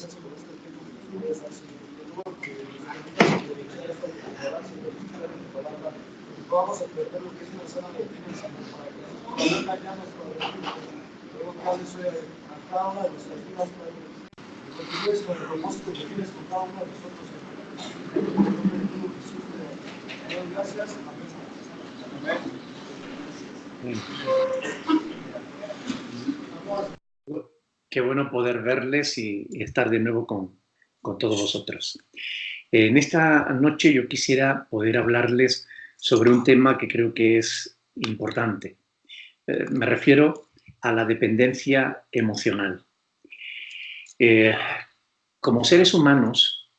hace con este tiempo que tú estás que vamos a aprender lo que es una sana doctrina, para que no engañamos con el luego cada vez a cada una de nuestras vidas, que continúes con el propósito que tienes con cada uno de nosotros. Dios, gracias. Amén. Qué bueno poder verles y estar de nuevo con todos vosotros. En esta noche yo quisiera poder hablarles sobre un tema que creo que es importante. Me refiero a la dependencia emocional. Como seres humanos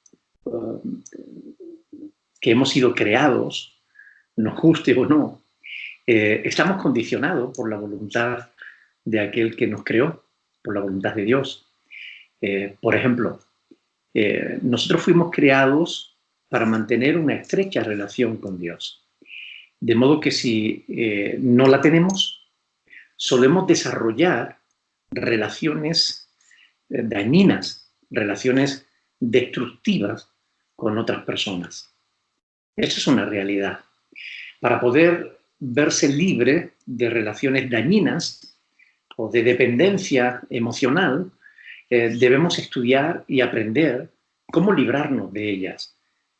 que hemos sido creados, nos guste o no, estamos condicionados por la voluntad de aquel que nos creó, por la voluntad de Dios. Por ejemplo, nosotros fuimos creados para mantener una estrecha relación con Dios. De modo que si no la tenemos, solemos desarrollar relaciones dañinas, relaciones destructivas con otras personas. Eso es una realidad. Para poder verse libre de relaciones dañinas o de dependencia emocional, debemos estudiar y aprender cómo librarnos de ellas.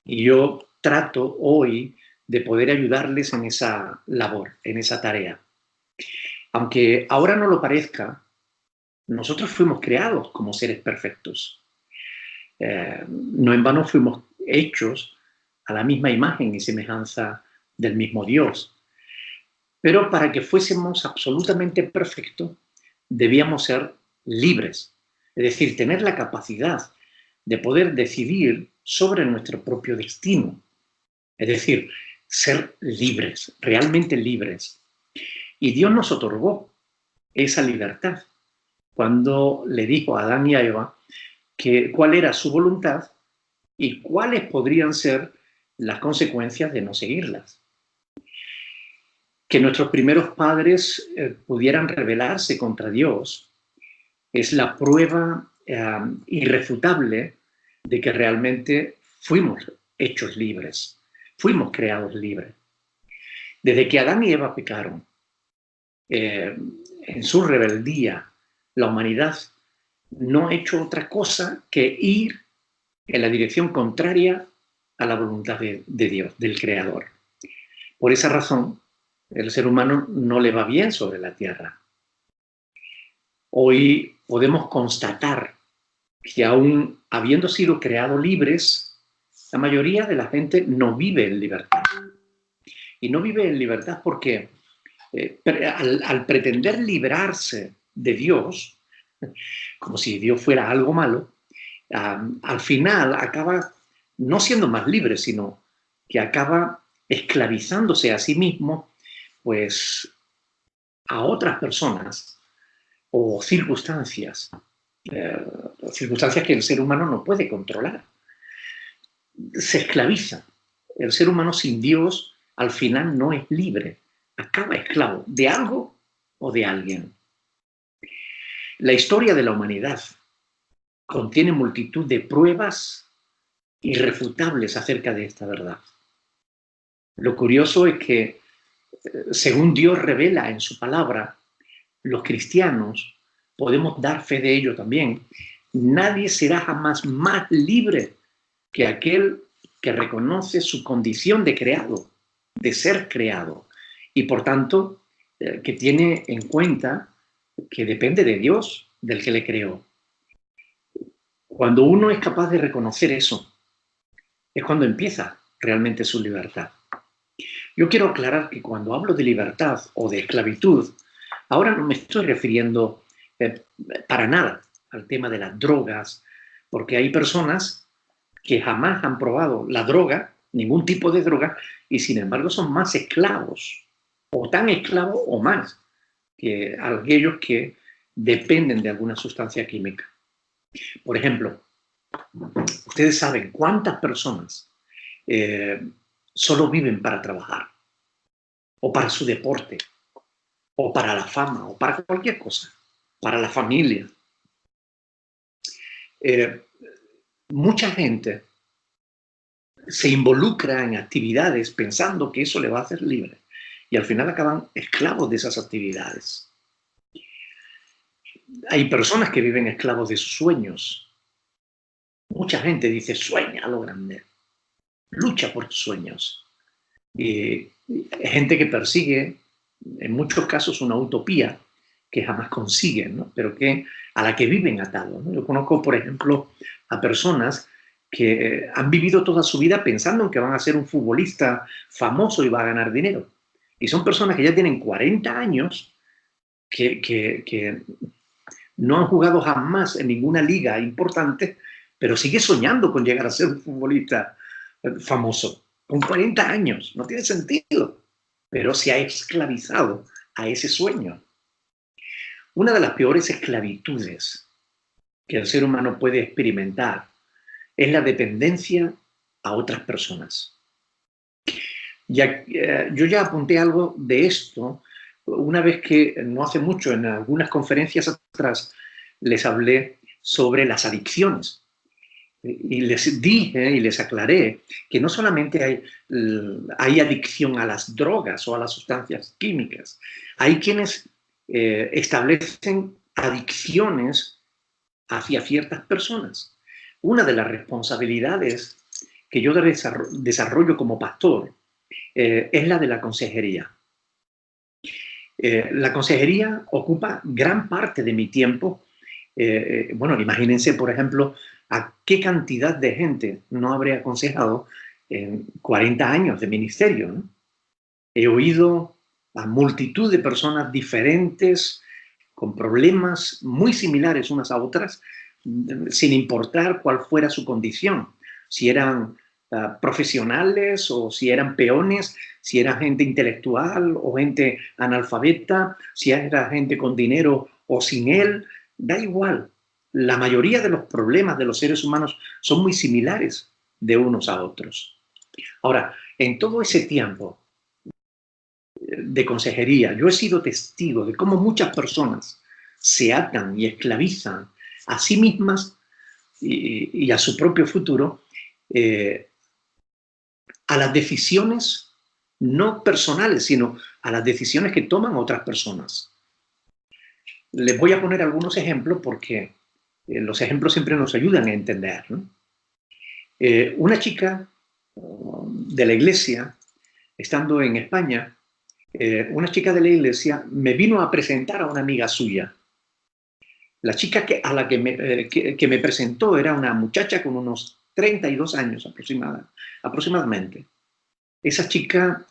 Y yo trato hoy de poder ayudarles en esa labor, en esa tarea. Aunque ahora no lo parezca, nosotros fuimos creados como seres perfectos. No en vano fuimos hechos a la misma imagen y semejanza del mismo Dios. Pero para que fuésemos absolutamente perfectos, debíamos ser libres. Es decir, tener la capacidad de poder decidir sobre nuestro propio destino. Es decir, ser libres, realmente libres. Y Dios nos otorgó esa libertad cuando le dijo a Adán y a Eva cuál era su voluntad y cuáles podrían ser las consecuencias de no seguirlas. Que nuestros primeros padres pudieran rebelarse contra Dios es la prueba irrefutable de que realmente fuimos hechos libres, fuimos creados libres. Desde que Adán y Eva pecaron, en su rebeldía, la humanidad no ha hecho otra cosa que ir en la dirección contraria a la voluntad de Dios, del Creador. Por esa razón, el ser humano no le va bien sobre la tierra. Hoy podemos constatar que aún habiendo sido creados libres, la mayoría de la gente no vive en libertad. Y no vive en libertad porque al pretender librarse de Dios, como si Dios fuera algo malo, al final acaba no siendo más libre, sino que acaba esclavizándose a sí mismo, pues, a otras personas o circunstancias que el ser humano no puede controlar. Se esclaviza. El ser humano sin Dios al final no es libre, acaba esclavo de algo o de alguien. La historia de la humanidad contiene multitud de pruebas irrefutables acerca de esta verdad. Lo curioso es que, según Dios revela en su palabra, los cristianos podemos dar fe de ello también. Nadie será jamás más libre que aquel que reconoce su condición de creado, de ser creado, y por tanto que tiene en cuenta que depende de Dios, del que le creó. Cuando uno es capaz de reconocer eso, es cuando empieza realmente su libertad. Yo quiero aclarar que cuando hablo de libertad o de esclavitud, ahora no me estoy refiriendo para nada al tema de las drogas, porque hay personas que jamás han probado la droga, ningún tipo de droga, y sin embargo son más esclavos, o tan esclavos o más, que aquellos que dependen de alguna sustancia química. Por ejemplo, ustedes saben cuántas personas solo viven para trabajar, o para su deporte, o para la fama, o para cualquier cosa, para la familia. Mucha gente se involucra en actividades pensando que eso le va a hacer libre y al final acaban esclavos de esas actividades. Hay personas que viven esclavos de sus sueños. Mucha gente dice, sueña a lo grande, lucha por tus sueños. Y gente que persigue, en muchos casos, una utopía que jamás consiguen, ¿no? Pero a la que viven atados, ¿no? Yo conozco, por ejemplo, a personas que han vivido toda su vida pensando en que van a ser un futbolista famoso y va a ganar dinero. Y son personas que ya tienen 40 años, que no han jugado jamás en ninguna liga importante, pero sigue soñando con llegar a ser un futbolista famoso. Con 40 años, no tiene sentido, pero se ha esclavizado a ese sueño. Una de las peores esclavitudes que el ser humano puede experimentar es la dependencia a otras personas. Yo ya apunté algo de esto una vez que, no hace mucho, en algunas conferencias atrás, les hablé sobre las adicciones. Y les dije y les aclaré que no solamente hay adicción a las drogas o a las sustancias químicas, hay quienes establecen adicciones hacia ciertas personas. Una de las responsabilidades que yo desarrollo como pastor es la de la consejería. La consejería ocupa gran parte de mi tiempo. Bueno, imagínense, por ejemplo, a qué cantidad de gente no habré aconsejado en 40 años de ministerio, ¿no? He oído a multitud de personas diferentes, con problemas muy similares unas a otras, sin importar cuál fuera su condición. Si eran profesionales o si eran peones, si era gente intelectual o gente analfabeta, si era gente con dinero o sin él, da igual. La mayoría de los problemas de los seres humanos son muy similares de unos a otros. Ahora, en todo ese tiempo de consejería, yo he sido testigo de cómo muchas personas se atan y esclavizan a sí mismas y a su propio futuro a las decisiones no personales, sino a las decisiones que toman otras personas. Les voy a poner algunos ejemplos porque los ejemplos siempre nos ayudan a entender, ¿no? Una chica de la iglesia, estando en España, una chica de la iglesia me vino a presentar a una amiga suya. La chica a la que me presentó era una muchacha con unos 32 años aproximadamente. Esa chica,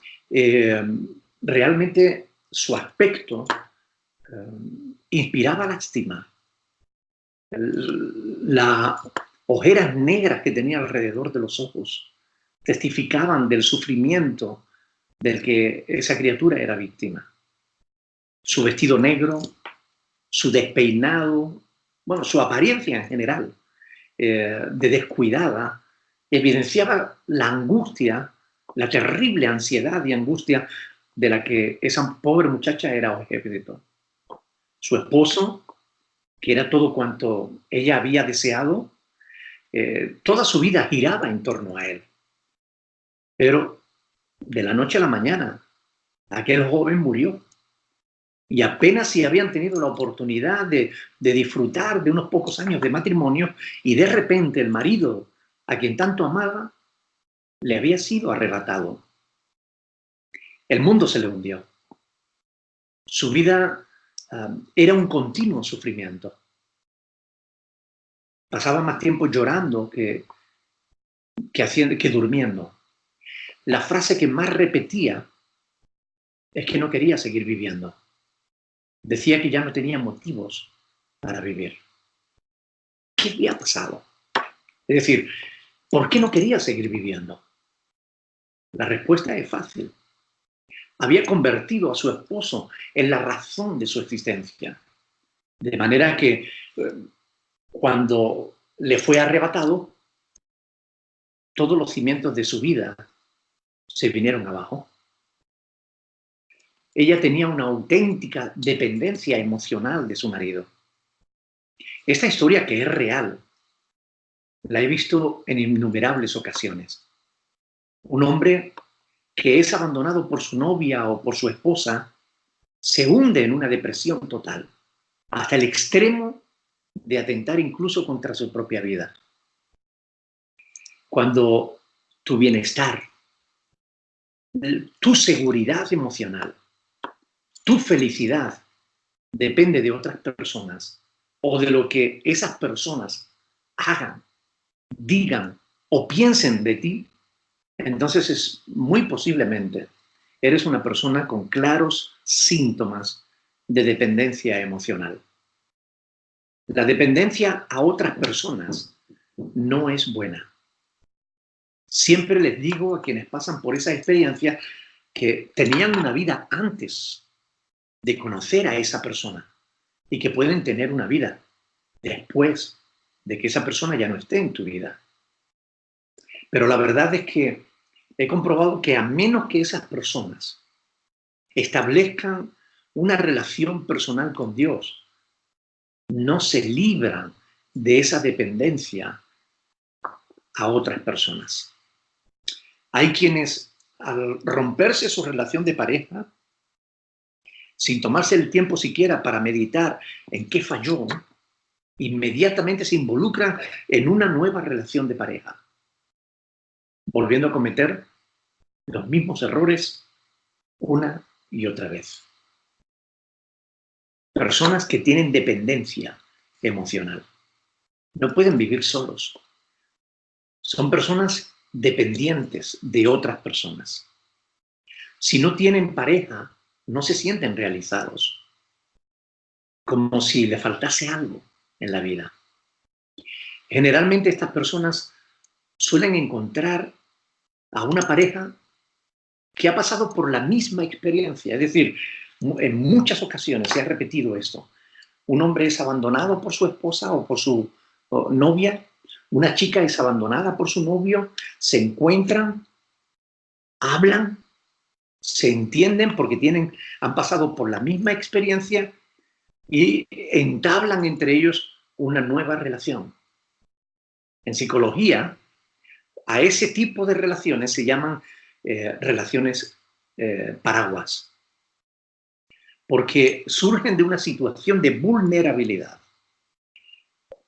realmente su aspecto inspiraba lástima. Las ojeras negras que tenía alrededor de los ojos testificaban del sufrimiento del que esa criatura era víctima. Su vestido negro, su despeinado, bueno, su apariencia en general, de descuidada, evidenciaba la angustia, la terrible ansiedad y angustia de la que esa pobre muchacha era objeto. Su esposo, que era todo cuanto ella había deseado, toda su vida giraba en torno a él. Pero de la noche a la mañana, aquel joven murió. Y apenas si habían tenido la oportunidad de disfrutar de unos pocos años de matrimonio, y de repente el marido, a quien tanto amaba, le había sido arrebatado. El mundo se le hundió. Su vida era un continuo sufrimiento. Pasaba más tiempo llorando que durmiendo. La frase que más repetía es que no quería seguir viviendo. Decía que ya no tenía motivos para vivir. ¿Qué había pasado? Es decir, ¿por qué no quería seguir viviendo? La respuesta es fácil. Había convertido a su esposo en la razón de su existencia. De manera que cuando le fue arrebatado, todos los cimientos de su vida se vinieron abajo. Ella tenía una auténtica dependencia emocional de su marido. Esta historia, que es real, La he visto en innumerables ocasiones. Un hombre que es abandonado por su novia o por su esposa se hunde en una depresión total, hasta el extremo de atentar incluso contra su propia vida. Cuando tu bienestar, tu seguridad emocional, tu felicidad depende de otras personas o de lo que esas personas hagan, digan o piensen de ti, entonces es muy posiblemente eres una persona con claros síntomas de dependencia emocional. La dependencia a otras personas no es buena. Siempre les digo a quienes pasan por esa experiencia que tenían una vida antes de conocer a esa persona y que pueden tener una vida después de que esa persona ya no esté en tu vida. Pero la verdad es que he comprobado que a menos que esas personas establezcan una relación personal con Dios, no se libran de esa dependencia a otras personas. Hay quienes, al romperse su relación de pareja, sin tomarse el tiempo siquiera para meditar en qué falló, inmediatamente se involucran en una nueva relación de pareja, volviendo a cometer los mismos errores una y otra vez. Personas que tienen dependencia emocional no pueden vivir solos. Son personas dependientes de otras personas. Si no tienen pareja, no se sienten realizados, como si le faltase algo en la vida. Generalmente estas personas suelen encontrar a una pareja que ha pasado por la misma experiencia. Es decir, en muchas ocasiones se ha repetido esto. Un hombre es abandonado por su esposa o por su novia, una chica es abandonada por su novio, se encuentran, hablan, se entienden porque han pasado por la misma experiencia y entablan entre ellos una nueva relación. En psicología, a ese tipo de relaciones se llaman relaciones paraguas, porque surgen de una situación de vulnerabilidad,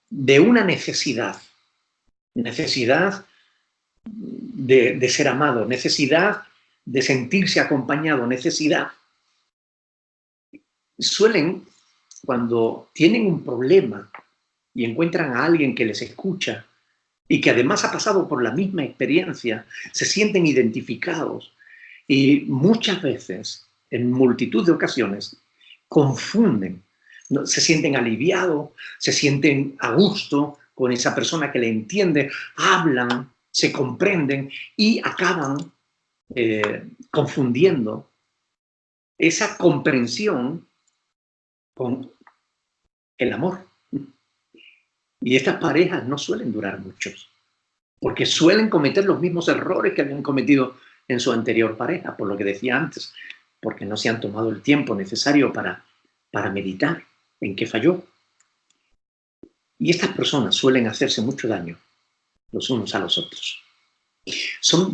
de una necesidad de ser amado, necesidad de sentirse acompañado, necesidad. Suelen, cuando tienen un problema y encuentran a alguien que les escucha y que además ha pasado por la misma experiencia, se sienten identificados y muchas veces, en multitud de ocasiones, confunden, ¿no? Se sienten aliviados, se sienten a gusto con esa persona que le entiende, hablan, se comprenden y acaban confundiendo esa comprensión con el amor. Y estas parejas no suelen durar mucho, porque suelen cometer los mismos errores que habían cometido en su anterior pareja, por lo que decía antes, porque no se han tomado el tiempo necesario para meditar en qué falló. Y estas personas suelen hacerse mucho daño los unos a los otros. Son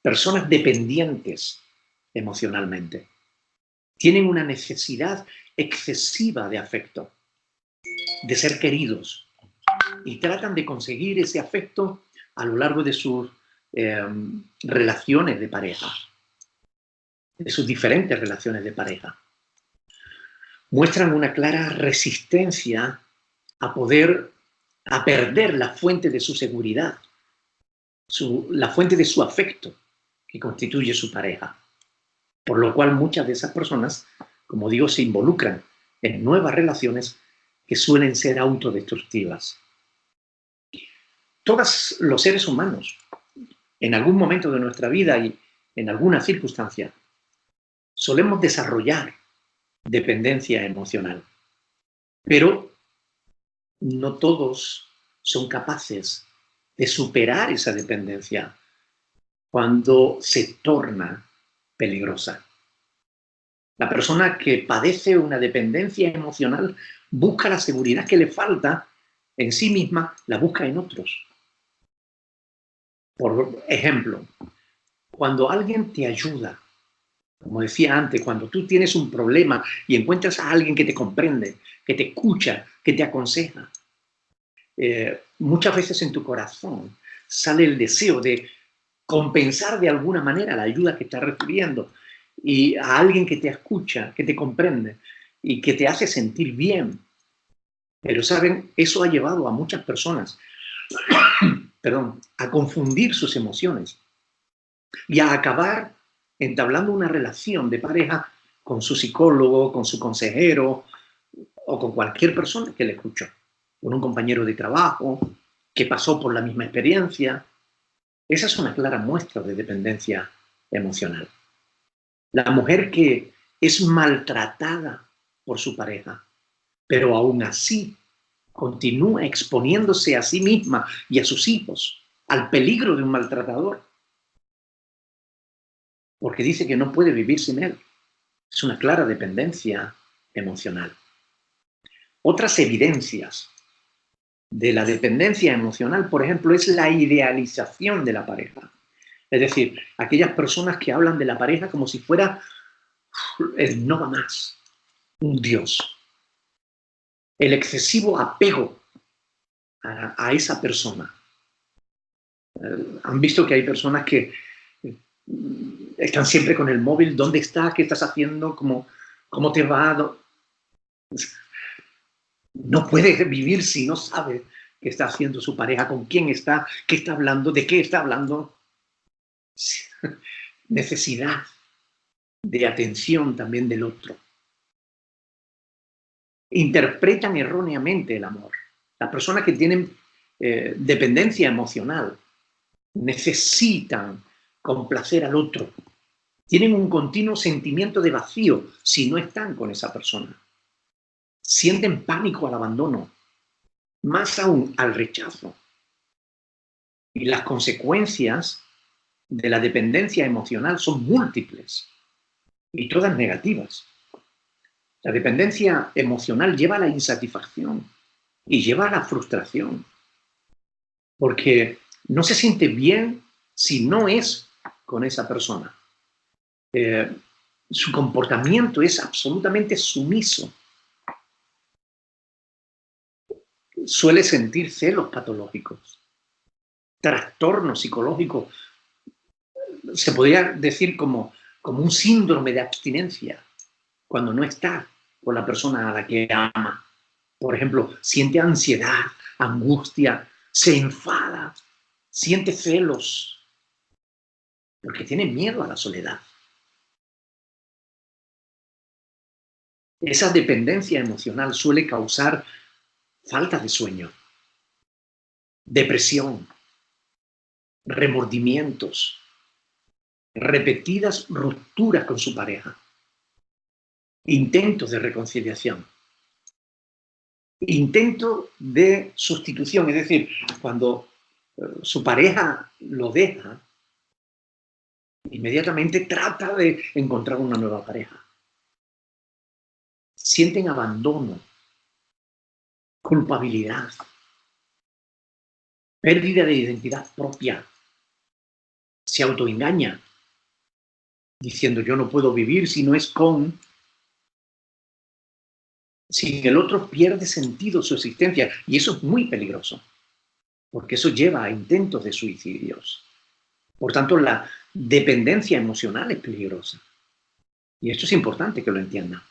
personas dependientes emocionalmente. Tienen una necesidad excesiva de afecto, de ser queridos, y tratan de conseguir ese afecto a lo largo de sus relaciones de pareja, de sus diferentes relaciones de pareja. Muestran una clara resistencia a perder la fuente de su seguridad, la fuente de su afecto que constituye su pareja. Por lo cual muchas de esas personas, como digo, se involucran en nuevas relaciones que suelen ser autodestructivas. Todos los seres humanos, en algún momento de nuestra vida y en alguna circunstancia, solemos desarrollar dependencia emocional. Pero no todos son capaces de superar esa dependencia cuando se torna peligrosa. La persona que padece una dependencia emocional busca la seguridad que le falta en sí misma, la busca en otros. Por ejemplo, cuando alguien te ayuda, como decía antes, cuando tú tienes un problema y encuentras a alguien que te comprende, que te escucha, que te aconseja, muchas veces en tu corazón sale el deseo de compensar de alguna manera la ayuda que estás recibiendo y a alguien que te escucha, que te comprende y que te hace sentir bien. Pero, ¿saben? Eso ha llevado a muchas personas, perdón, a confundir sus emociones y a acabar entablando una relación de pareja con su psicólogo, con su consejero o con cualquier persona que le escuchó, con un compañero de trabajo que pasó por la misma experiencia. Esa es una clara muestra de dependencia emocional. La mujer que es maltratada por su pareja, pero aún así continúa exponiéndose a sí misma y a sus hijos al peligro de un maltratador, porque dice que no puede vivir sin él. Es una clara dependencia emocional. Otras evidencias de la dependencia emocional, por ejemplo, es la idealización de la pareja. Es decir, aquellas personas que hablan de la pareja como si fuera el no va más, un dios. El excesivo apego a esa persona. Han visto que hay personas que están siempre con el móvil, ¿dónde estás? ¿Qué estás haciendo? ¿Cómo te va? No puede vivir si no sabe qué está haciendo su pareja, con quién está, qué está hablando, de qué está hablando. Necesidad de atención también del otro. Interpretan erróneamente el amor. Las personas que tienen dependencia emocional necesitan complacer al otro. Tienen un continuo sentimiento de vacío si no están con esa persona. Sienten pánico al abandono, más aún al rechazo. Y las consecuencias de la dependencia emocional son múltiples y todas negativas. La dependencia emocional lleva a la insatisfacción y lleva a la frustración, porque no se siente bien si no es con esa persona. Su comportamiento es absolutamente sumiso. Suele sentir celos patológicos, trastornos psicológicos, se podría decir como un síndrome de abstinencia, cuando no está con la persona a la que ama. Por ejemplo, siente ansiedad, angustia, se enfada, siente celos, porque tiene miedo a la soledad. Esa dependencia emocional suele causar falta de sueño, depresión, remordimientos, repetidas rupturas con su pareja, intentos de reconciliación, intento de sustitución, es decir, cuando su pareja lo deja, inmediatamente trata de encontrar una nueva pareja. Sienten abandono, culpabilidad, pérdida de identidad propia, se autoengaña, diciendo yo no puedo vivir si no es con. Sin el otro pierde sentido su existencia y eso es muy peligroso, porque eso lleva a intentos de suicidios. Por tanto, la dependencia emocional es peligrosa y esto es importante que lo entiendan.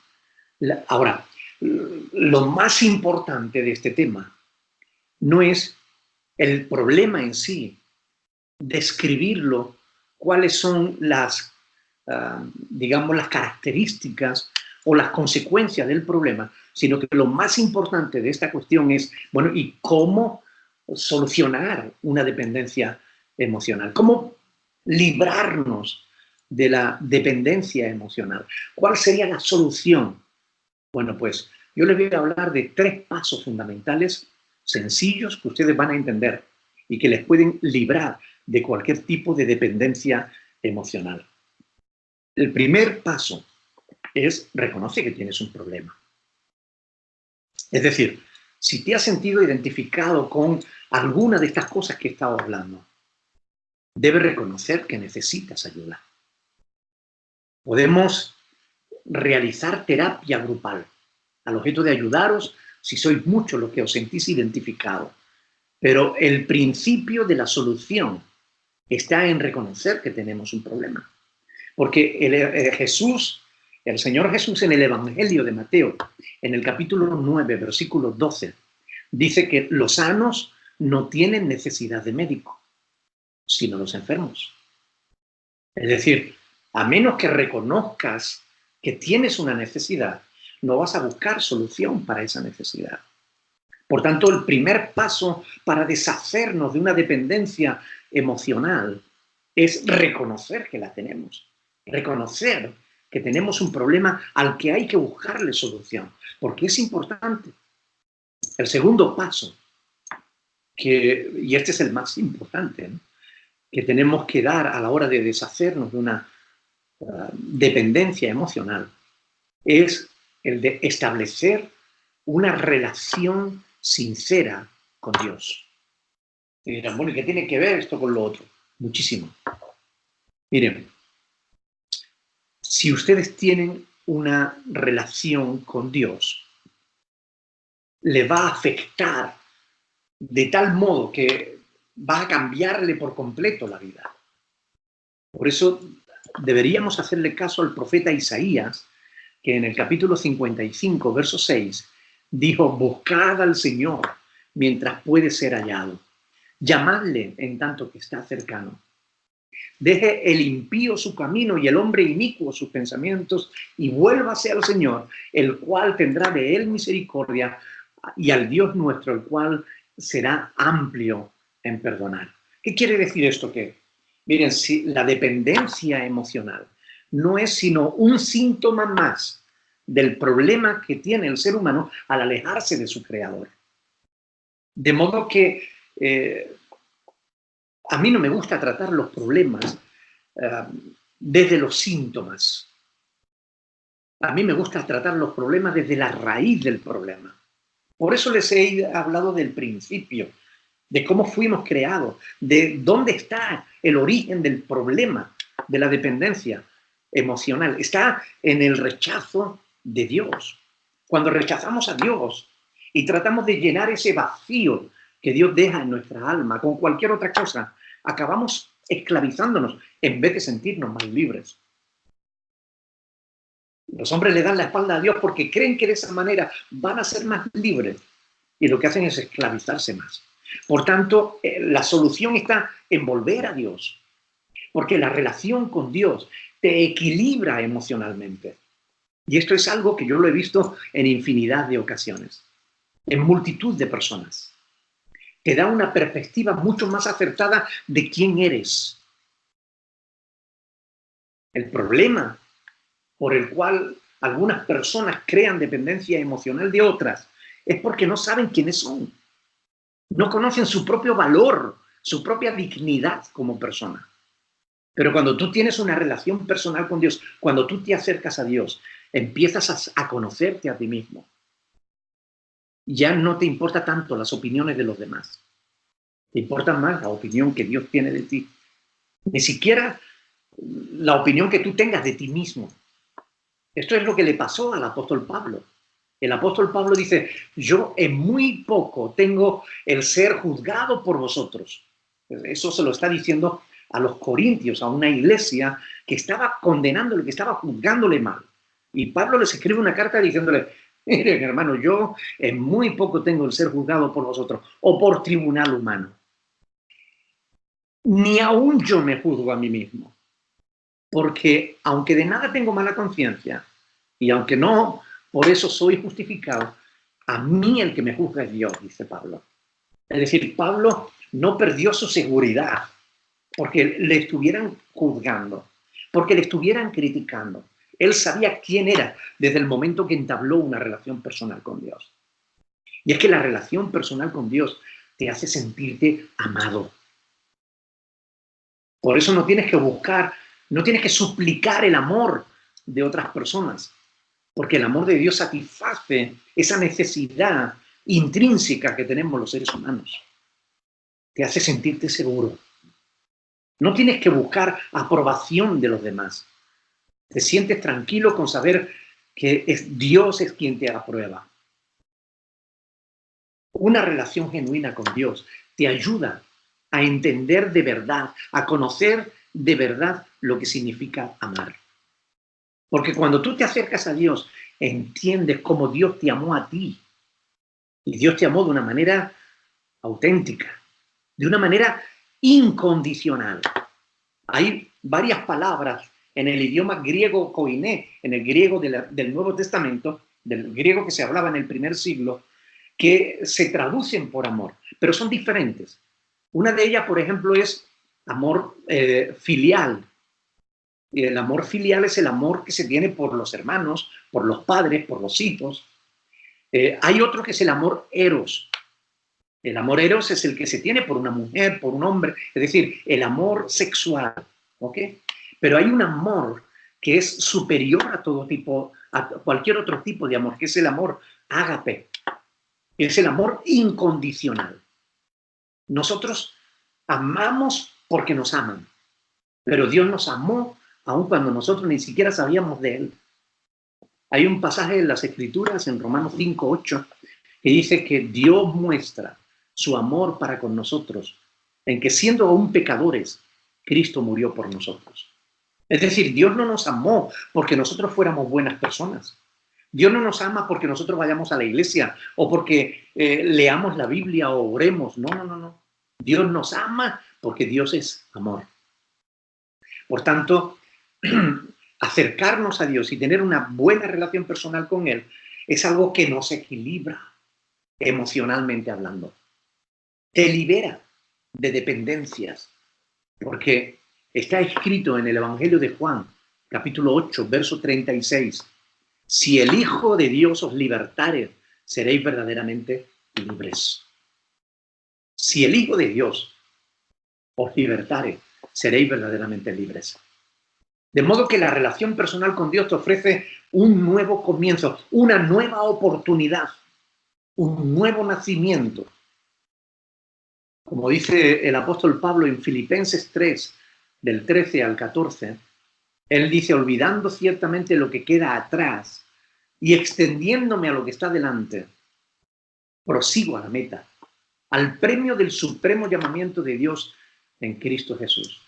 Ahora, lo más importante de este tema no es el problema en sí, describirlo, cuáles son las, digamos, las características o las consecuencias del problema, sino que lo más importante de esta cuestión es, bueno, ¿y cómo solucionar una dependencia emocional? ¿Cómo librarnos de la dependencia emocional? ¿Cuál sería la solución? Bueno, pues yo les voy a hablar de 3 pasos fundamentales, sencillos, que ustedes van a entender y que les pueden librar de cualquier tipo de dependencia emocional. El primer paso es reconoce que tienes un problema. Es decir, Si te has sentido identificado con alguna de estas cosas que he estado hablando, debes reconocer que necesitas ayuda. Podemos realizar terapia grupal al objeto de ayudaros si sois muchos los que os sentís identificados. Pero el principio de la solución está en reconocer que tenemos un problema. Porque el Señor Jesús en el Evangelio de Mateo, en el capítulo 9, versículo 12, dice que los sanos no tienen necesidad de médico, sino los enfermos. Es decir, a menos que reconozcas que tienes una necesidad, no vas a buscar solución para esa necesidad. Por tanto, el primer paso para deshacernos de una dependencia emocional es reconocer que la tenemos. Reconocer que tenemos un problema al que hay que buscarle solución, porque es importante. El segundo paso, y este es el más importante, ¿no?, que tenemos que dar a la hora de deshacernos de una dependencia emocional, es el de establecer una relación sincera con Dios. Y dirán, bueno, ¿y qué tiene que ver esto con lo otro? Muchísimo. Miren, si ustedes tienen una relación con Dios, le va a afectar de tal modo que va a cambiarle por completo la vida. Por eso deberíamos hacerle caso al profeta Isaías, que en el capítulo 55, verso 6, dijo, buscad al Señor mientras puede ser hallado. Llamadle en tanto que está cercano. Deje el impío su camino y el hombre inicuo sus pensamientos y vuélvase al Señor, el cual tendrá de él misericordia, y al Dios nuestro, el cual será amplio en perdonar. ¿Qué quiere decir esto? Que, miren, si la dependencia emocional no es sino un síntoma más del problema que tiene el ser humano al alejarse de su creador. De modo que a mí no me gusta tratar los problemas desde los síntomas. A mí me gusta tratar los problemas desde la raíz del problema. Por eso les he hablado del principio, de cómo fuimos creados, de dónde está el origen del problema de la dependencia emocional. Está en el rechazo de Dios. Cuando rechazamos a Dios y tratamos de llenar ese vacío que Dios deja en nuestra alma con cualquier otra cosa, acabamos esclavizándonos en vez de sentirnos más libres. Los hombres le dan la espalda a Dios porque creen que de esa manera van a ser más libres y lo que hacen es esclavizarse más. Por tanto, la solución está en volver a Dios, porque la relación con Dios te equilibra emocionalmente. Y esto es algo que yo lo he visto en infinidad de ocasiones, en multitud de personas. Te da una perspectiva mucho más acertada de quién eres. El problema por el cual algunas personas crean dependencia emocional de otras es porque no saben quiénes son. No conocen su propio valor, su propia dignidad como persona. Pero cuando tú tienes una relación personal con Dios, cuando tú te acercas a Dios, empiezas a conocerte a ti mismo. Ya no te importa tanto las opiniones de los demás. Te importa más la opinión que Dios tiene de ti. Ni siquiera la opinión que tú tengas de ti mismo. Esto es lo que le pasó al apóstol Pablo. El apóstol Pablo dice, yo en muy poco tengo el ser juzgado por vosotros. Eso se lo está diciendo a los corintios, a una iglesia que estaba condenándole, que estaba juzgándole mal. Y Pablo les escribe una carta diciéndole, miren hermano, yo en muy poco tengo el ser juzgado por vosotros o por tribunal humano. Ni aún yo me juzgo a mí mismo. Porque aunque de nada tengo mala conciencia, y aunque no por eso soy justificado, a mí el que me juzga es Dios, dice Pablo. Es decir, Pablo no perdió su seguridad porque le estuvieran juzgando, porque le estuvieran criticando. Él sabía quién era desde el momento que entabló una relación personal con Dios. Y es que la relación personal con Dios te hace sentirte amado. Por eso no tienes que buscar, no tienes que suplicar el amor de otras personas, porque el amor de Dios satisface esa necesidad intrínseca que tenemos los seres humanos. Te hace sentirte seguro. No tienes que buscar aprobación de los demás. Te sientes tranquilo con saber que Dios es quien te aprueba. Una relación genuina con Dios te ayuda a entender de verdad, a conocer de verdad lo que significa amar. Porque cuando tú te acercas a Dios, entiendes cómo Dios te amó a ti. Y Dios te amó de una manera auténtica, de una manera incondicional. Hay varias palabras en el idioma griego koiné, en el griego del Nuevo Testamento, del griego que se hablaba en el primer siglo, que se traducen por amor, pero son diferentes. Una de ellas, por ejemplo, es amor filial. Y el amor filial es el amor que se tiene por los hermanos, por los padres, por los hijos. Hay otro que es el amor eros. El amor eros es el que se tiene por una mujer, por un hombre, es decir, el amor sexual, ¿ok? Pero hay un amor que es superior a todo tipo, a cualquier otro tipo de amor, que es el amor ágape, es el amor incondicional. Nosotros amamos porque nos aman, pero Dios nos amó aun cuando nosotros ni siquiera sabíamos de Él. Hay un pasaje en las Escrituras, en Romanos 5:8, que dice que Dios muestra su amor para con nosotros, en que siendo aún pecadores, Cristo murió por nosotros. Es decir, Dios no nos amó porque nosotros fuéramos buenas personas. Dios no nos ama porque nosotros vayamos a la iglesia o porque leamos la Biblia o oremos. No, no, no, no. Dios nos ama porque Dios es amor. Por tanto, acercarnos a Dios y tener una buena relación personal con Él es algo que nos equilibra emocionalmente hablando. Te libera de dependencias, porque está escrito en el Evangelio de Juan, capítulo 8, verso 36, si el Hijo de Dios os libertare, seréis verdaderamente libres. Si el Hijo de Dios os libertare, seréis verdaderamente libres. De modo que la relación personal con Dios te ofrece un nuevo comienzo, una nueva oportunidad, un nuevo nacimiento. Como dice el apóstol Pablo en Filipenses 3, del 13 al 14, él dice, olvidando ciertamente lo que queda atrás y extendiéndome a lo que está delante, prosigo a la meta, al premio del supremo llamamiento de Dios en Cristo Jesús.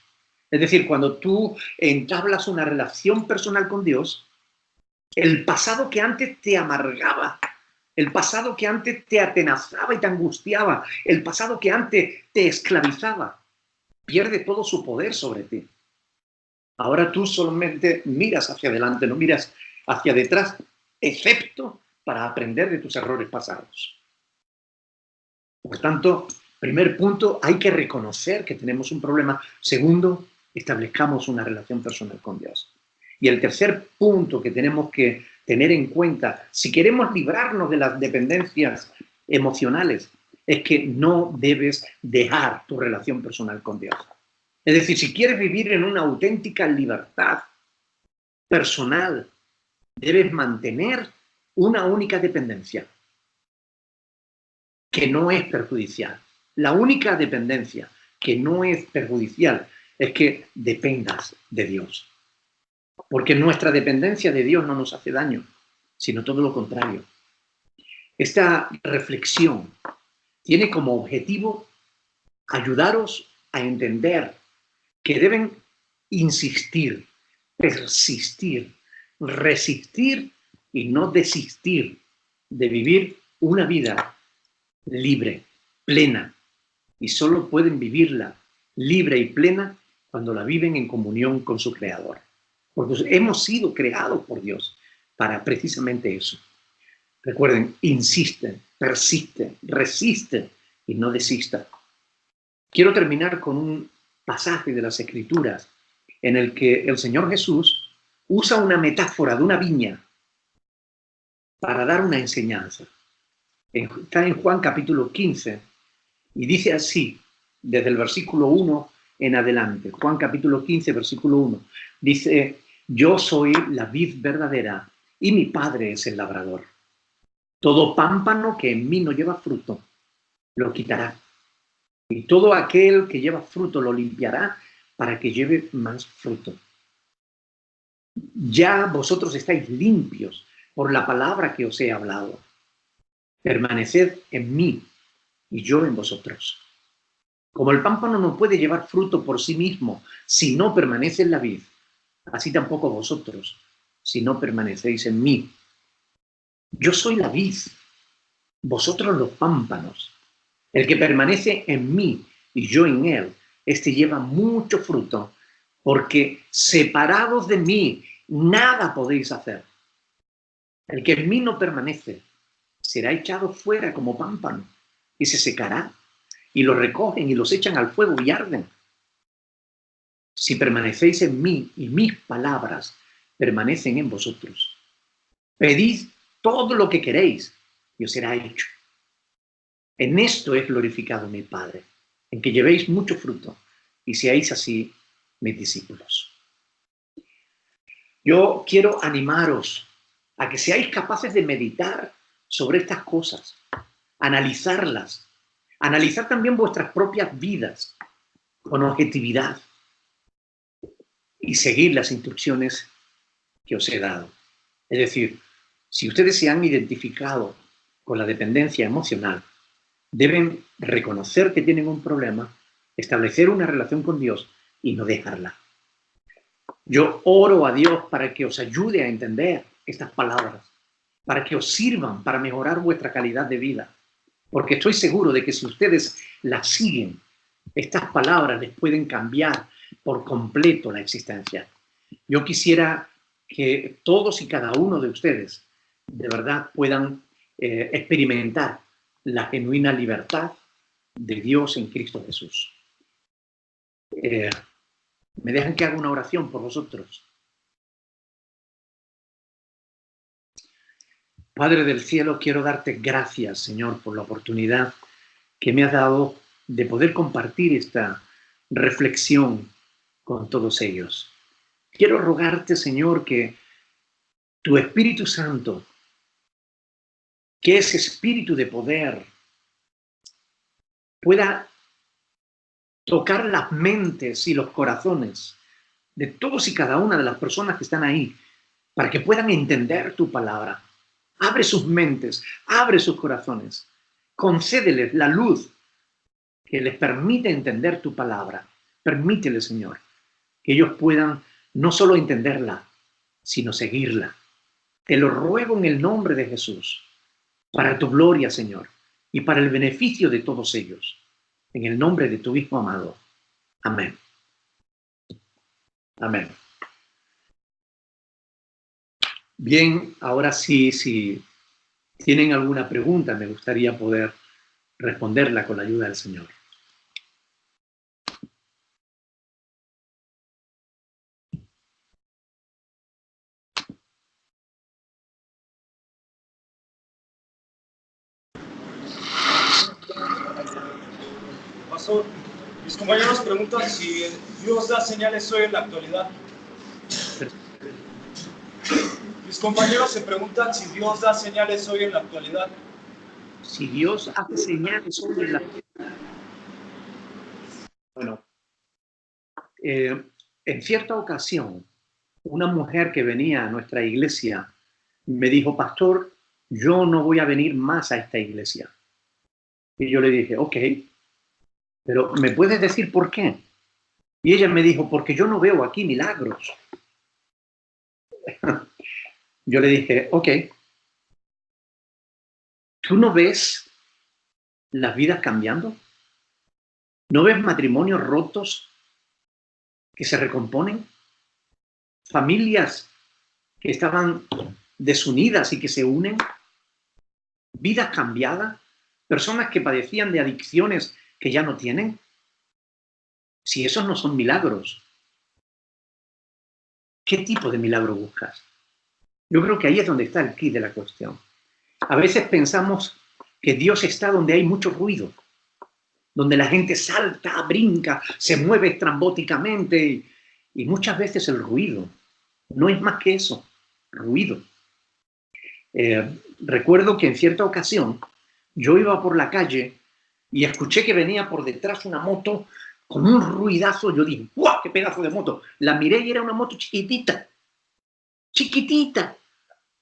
Es decir, cuando tú entablas una relación personal con Dios, el pasado que antes te amargaba, el pasado que antes te atenazaba y te angustiaba, el pasado que antes te esclavizaba, pierde todo su poder sobre ti. Ahora tú solamente miras hacia adelante, no miras hacia detrás, excepto para aprender de tus errores pasados. Por tanto, primer punto, hay que reconocer que tenemos un problema. Segundo, establezcamos una relación personal con Dios. Y el tercer punto que tenemos que tener en cuenta, si queremos librarnos de las dependencias emocionales, es que no debes dejar tu relación personal con Dios. Es decir, si quieres vivir en una auténtica libertad personal, debes mantener una única dependencia que no es perjudicial. La única dependencia que no es perjudicial es que dependas de Dios. Porque nuestra dependencia de Dios no nos hace daño, sino todo lo contrario. Esta reflexión tiene como objetivo ayudaros a entender que deben insistir, persistir, resistir y no desistir de vivir una vida libre, plena. Y solo pueden vivirla libre y plena cuando la viven en comunión con su Creador. Porque hemos sido creados por Dios para precisamente eso. Recuerden, insisten, persisten, resisten y no desistan. Quiero terminar con un pasaje de las Escrituras en el que el Señor Jesús usa una metáfora de una viña para dar una enseñanza. Está en Juan capítulo 15 y dice así, desde el versículo 1 en adelante. Juan capítulo 15, versículo 1. Dice, yo soy la vid verdadera y mi Padre es el labrador. Todo pámpano que en mí no lleva fruto, lo quitará. Y todo aquel que lleva fruto lo limpiará para que lleve más fruto. Ya vosotros estáis limpios por la palabra que os he hablado. Permaneced en mí y yo en vosotros. Como el pámpano no puede llevar fruto por sí mismo si no permanece en la vid, así tampoco vosotros, si no permanecéis en mí. Yo soy la vid, vosotros los pámpanos. El que permanece en mí y yo en él, este lleva mucho fruto, porque separados de mí, nada podéis hacer. El que en mí no permanece, será echado fuera como pámpano y se secará, y los recogen y los echan al fuego y arden. Si permanecéis en mí y mis palabras permanecen en vosotros, pedid todo lo que queréis y os será hecho. En esto es glorificado mi Padre, en que llevéis mucho fruto y seáis así mis discípulos. Yo quiero animaros a que seáis capaces de meditar sobre estas cosas, analizarlas, analizar también vuestras propias vidas con objetividad y seguir las instrucciones que os he dado. Es decir, si ustedes se han identificado con la dependencia emocional, deben reconocer que tienen un problema, establecer una relación con Dios y no dejarla. Yo oro a Dios para que os ayude a entender estas palabras, para que os sirvan para mejorar vuestra calidad de vida, porque estoy seguro de que si ustedes las siguen, estas palabras les pueden cambiar por completo la existencia. Yo quisiera que todos y cada uno de ustedes de verdad puedan experimentar la genuina libertad de Dios en Cristo Jesús. ¿Me dejan que haga una oración por vosotros? Padre del cielo, quiero darte gracias, Señor, por la oportunidad que me has dado de poder compartir esta reflexión con todos ellos. Quiero rogarte, Señor, que tu Espíritu Santo, que es espíritu de poder, pueda tocar las mentes y los corazones de todos y cada una de las personas que están ahí, para que puedan entender tu palabra. Abre sus mentes, abre sus corazones, concédeles la luz que les permite entender tu palabra. Permítele, Señor, que ellos puedan no solo entenderla, sino seguirla. Te lo ruego en el nombre de Jesús, para tu gloria, Señor, y para el beneficio de todos ellos. En el nombre de tu Hijo amado. Amén. Amén. Bien, ahora sí, si tienen alguna pregunta, me gustaría poder responderla con la ayuda del Señor. Pastor, mis compañeros preguntan si Dios da señales hoy en la actualidad. Mis compañeros se preguntan si Dios da señales hoy en la actualidad. Si Dios hace señales hoy en la... Bueno, en cierta ocasión, una mujer que venía a nuestra iglesia me dijo, pastor, yo no voy a venir más a esta iglesia. Y yo le dije, ok, pero ¿me puedes decir por qué? Y ella me dijo, porque yo no veo aquí milagros. Yo le dije, ok, ¿tú no ves las vidas cambiando? ¿No ves matrimonios rotos que se recomponen? ¿Familias que estaban desunidas y que se unen? ¿Vidas cambiadas? ¿Personas que padecían de adicciones que ya no tienen? Si esos no son milagros, ¿qué tipo de milagro buscas? Yo creo que ahí es donde está el quid de la cuestión. A veces pensamos que Dios está donde hay mucho ruido, donde la gente salta, brinca, se mueve estrambóticamente y muchas veces el ruido no es más que eso, ruido. recuerdo que en cierta ocasión yo iba por la calle y escuché que venía por detrás una moto con un ruidazo. Yo dije, ¡guau! ¡Qué pedazo de moto! La miré y era una moto chiquitita, chiquitita,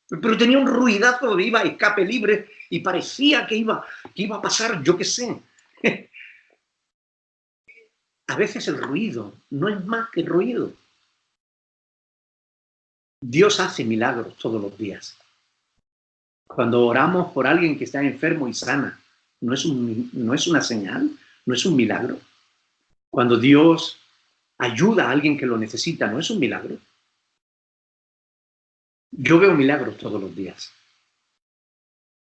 pero tenía un ruidazo, iba a escape libre y parecía que iba a pasar, yo qué sé. A veces el ruido no es más que ruido. Dios hace milagros todos los días. Cuando oramos por alguien que está enfermo y sana, ¿no es una señal? ¿No es un milagro? Cuando Dios ayuda a alguien que lo necesita, ¿no es un milagro? Yo veo milagros todos los días.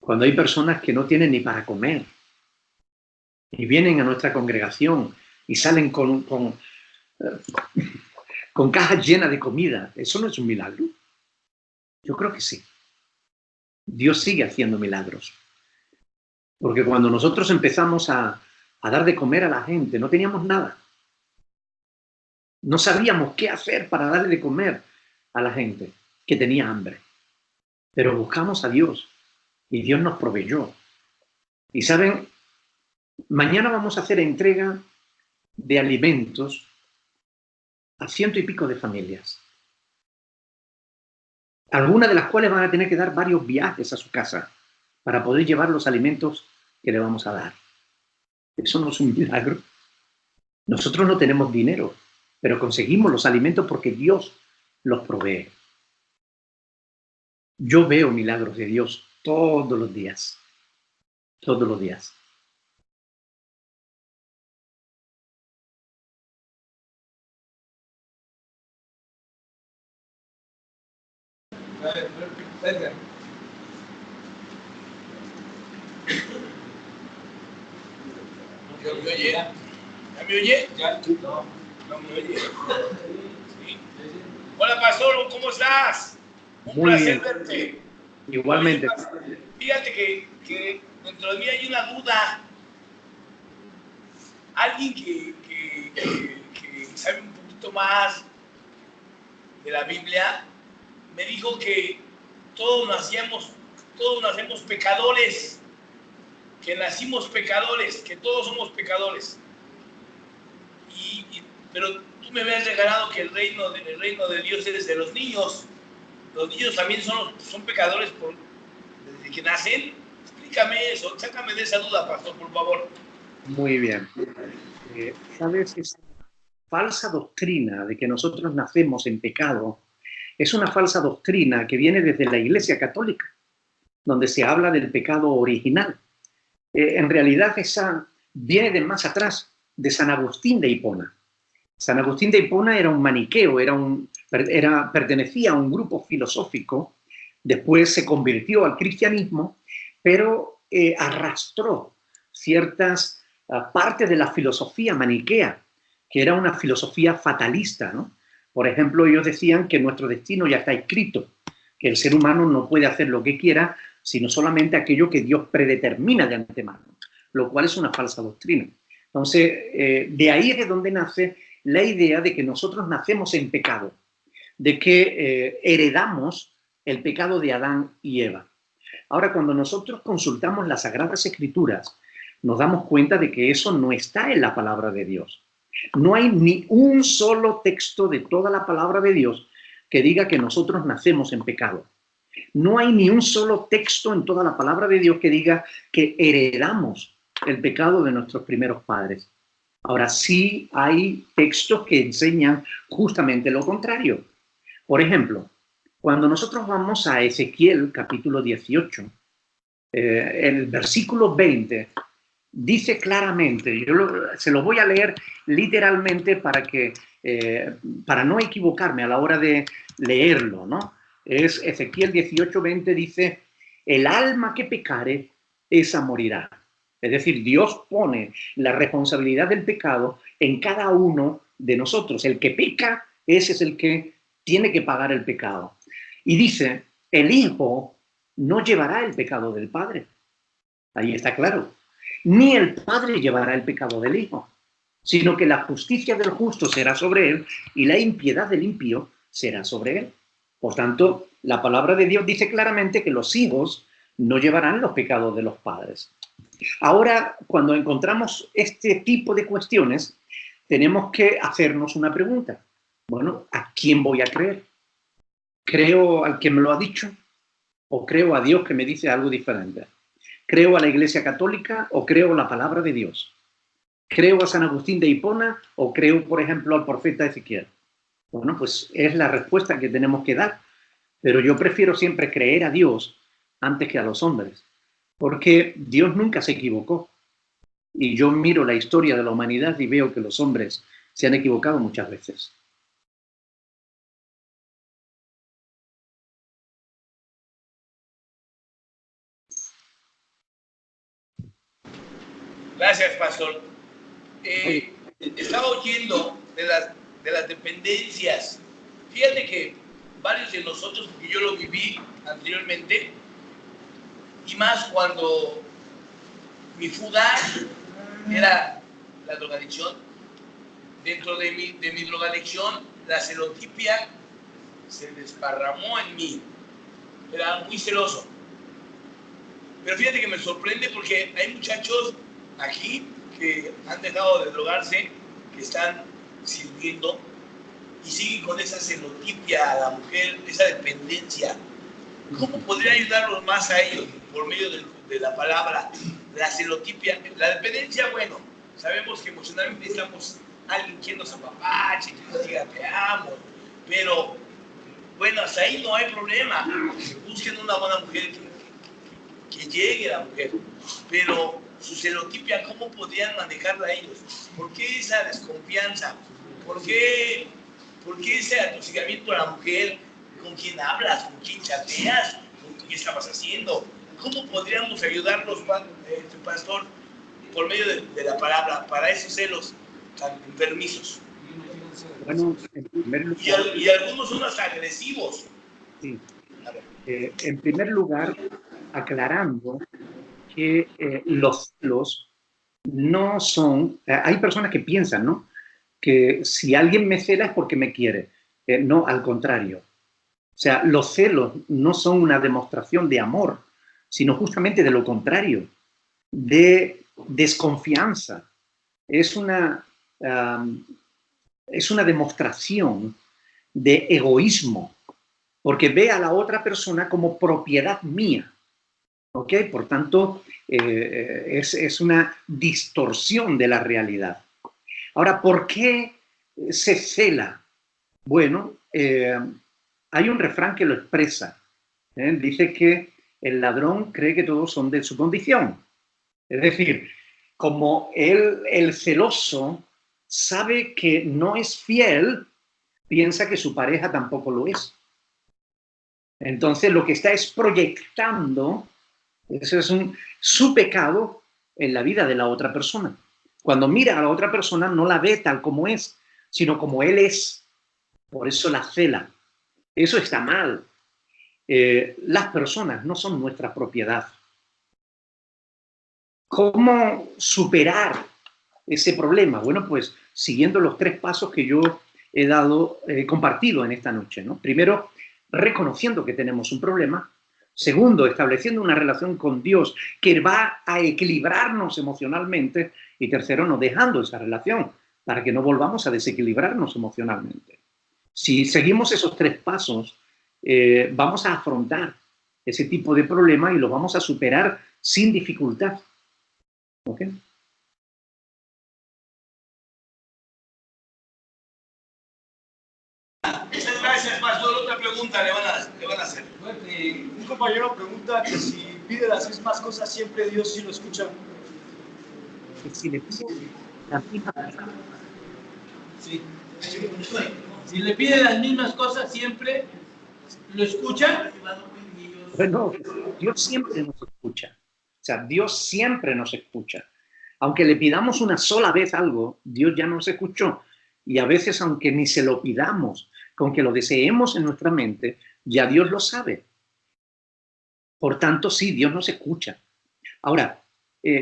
Cuando hay personas que no tienen ni para comer y vienen a nuestra congregación y salen con cajas llenas de comida, ¿eso no es un milagro? Yo creo que sí. Dios sigue haciendo milagros. Porque cuando nosotros empezamos a dar de comer a la gente, no teníamos nada. No sabíamos qué hacer para darle de comer a la gente que tenía hambre. Pero buscamos a Dios y Dios nos proveyó. Y saben, mañana vamos a hacer entrega de alimentos a 100 y pico de familias. Algunas de las cuales van a tener que dar varios viajes a su casa para poder llevar los alimentos que le vamos a dar. Eso no es un milagro. Nosotros no tenemos dinero, pero conseguimos los alimentos porque Dios los provee. Yo veo milagros de Dios todos los días. Todos los días. Edgar. ¿Ya me oye? ¿Ya me oye? Ya, no. No me oye. Sí. Hola, pastor, ¿cómo estás? Un Muy placer bien. verte. Igualmente. Oye, fíjate que dentro de mí hay una duda. Alguien que sabe un poquito más de la Biblia me dijo que todos nacemos pecadores, que nacimos pecadores, que todos somos pecadores. Pero tú me habías regalado que el reino de Dios es de los niños. Los niños también son pecadores desde que nacen. Explícame eso, sácame de esa duda, pastor, por favor. Muy bien. ¿Sabes? Esa falsa doctrina de que nosotros nacemos en pecado es una falsa doctrina que viene desde la Iglesia Católica, donde se habla del pecado original. En realidad esa viene de más atrás, de San Agustín de Hipona. San Agustín de Hipona era un maniqueo, pertenecía a un grupo filosófico, después se convirtió al cristianismo, pero arrastró ciertas partes de la filosofía maniquea, que era una filosofía fatalista, ¿no? Por ejemplo, ellos decían que nuestro destino ya está escrito, que el ser humano no puede hacer lo que quiera, sino solamente aquello que Dios predetermina de antemano, lo cual es una falsa doctrina. Entonces, de ahí es de donde nace la idea de que nosotros nacemos en pecado, de que heredamos el pecado de Adán y Eva. Ahora, cuando nosotros consultamos las Sagradas Escrituras, nos damos cuenta de que eso no está en la palabra de Dios. No hay ni un solo texto de toda la palabra de Dios que diga que nosotros nacemos en pecado. No hay ni un solo texto en toda la palabra de Dios que diga que heredamos el pecado de nuestros primeros padres. Ahora, sí hay textos que enseñan justamente lo contrario. Por ejemplo, cuando nosotros vamos a Ezequiel, capítulo 18, el versículo 20, dice claramente, se lo voy a leer literalmente para no equivocarme a la hora de leerlo, ¿no? Es Ezequiel 18:20, dice, el alma que pecare, esa morirá. Es decir, Dios pone la responsabilidad del pecado en cada uno de nosotros. El que peca, ese es el que tiene que pagar el pecado. Y dice, el hijo no llevará el pecado del padre. Ahí está claro. Ni el padre llevará el pecado del hijo, sino que la justicia del justo será sobre él y la impiedad del impío será sobre él. Por tanto, la palabra de Dios dice claramente que los hijos no llevarán los pecados de los padres. Ahora, cuando encontramos este tipo de cuestiones, tenemos que hacernos una pregunta. Bueno, ¿a quién voy a creer? ¿Creo al que me lo ha dicho? ¿O creo a Dios que me dice algo diferente? ¿Creo a la Iglesia Católica o creo la palabra de Dios? ¿Creo a San Agustín de Hipona o creo, por ejemplo, al profeta Ezequiel? Bueno, pues es la respuesta que tenemos que dar. Pero yo prefiero siempre creer a Dios antes que a los hombres, porque Dios nunca se equivocó. Y yo miro la historia de la humanidad y veo que los hombres se han equivocado muchas veces. Gracias, pastor. Estaba oyendo de las dependencias. Fíjate que varios de nosotros, porque yo lo viví anteriormente, y más cuando mi fuga era la drogadicción, dentro de mi drogadicción, la celotipia se desparramó en mí. Era muy celoso. Pero fíjate que me sorprende porque hay muchachos aquí que han dejado de drogarse, que están sirviendo y siguen con esa celotipia a la mujer, esa dependencia. ¿Cómo podría ayudarlos más a ellos por medio de la palabra, la celotipia? La dependencia, bueno, sabemos que emocionalmente necesitamos alguien quien nos apapache, que nos diga te amo, pero bueno, hasta ahí no hay problema. Busquen una buena mujer que llegue la mujer, pero su celotipia, ¿cómo podrían manejarla ellos? ¿Por qué esa desconfianza? ¿Por qué ese atosigamiento a la mujer? ¿Con quién hablas? ¿Con quién chateas? ¿Qué estabas haciendo? ¿Cómo podríamos ayudarlos, pastor, por medio de la palabra, para esos celos tan enfermizos? Bueno, en primer lugar, y algunos son hasta agresivos. Sí. En primer lugar, aclarando que los celos no son... hay personas que piensan, ¿no?, que si alguien me cela es porque me quiere. No, al contrario. O sea, los celos no son una demostración de amor, sino justamente de lo contrario, de desconfianza. Es una demostración de egoísmo, porque ve a la otra persona como propiedad mía. ¿Ok? Por tanto, es una distorsión de la realidad. Ahora, ¿por qué se cela? Bueno, hay un refrán que lo expresa. Dice que el ladrón cree que todos son de su condición. Es decir, como el celoso sabe que no es fiel, piensa que su pareja tampoco lo es. Entonces, lo que está es proyectando, eso es su pecado en la vida de la otra persona. Cuando mira a la otra persona, no la ve tal como es, sino como él es. Por eso la cela. Eso está mal. Las personas no son nuestra propiedad. ¿Cómo superar ese problema? Bueno, pues siguiendo los 3 pasos que yo he compartido en esta noche, ¿no? Primero, reconociendo que tenemos un problema. Segundo, estableciendo una relación con Dios que va a equilibrarnos emocionalmente. Y tercero, no dejando esa relación para que no volvamos a desequilibrarnos emocionalmente. Si seguimos esos 3 pasos, vamos a afrontar ese tipo de problema y lo vamos a superar sin dificultad. ¿Ok? Muchas gracias, pastor. Otra pregunta le van a hacer. Un compañero pregunta que si pide las mismas cosas siempre, Dios sí lo escucha. Que si le pide la misma cosa. Sí. Si le pide las mismas cosas siempre, ¿lo escucha? Bueno, Dios siempre nos escucha. O sea, Dios siempre nos escucha. Aunque le pidamos una sola vez algo, Dios ya nos escuchó. Y a veces, aunque ni se lo pidamos, con que lo deseemos en nuestra mente, ya Dios lo sabe. Por tanto, sí, Dios nos escucha. Ahora,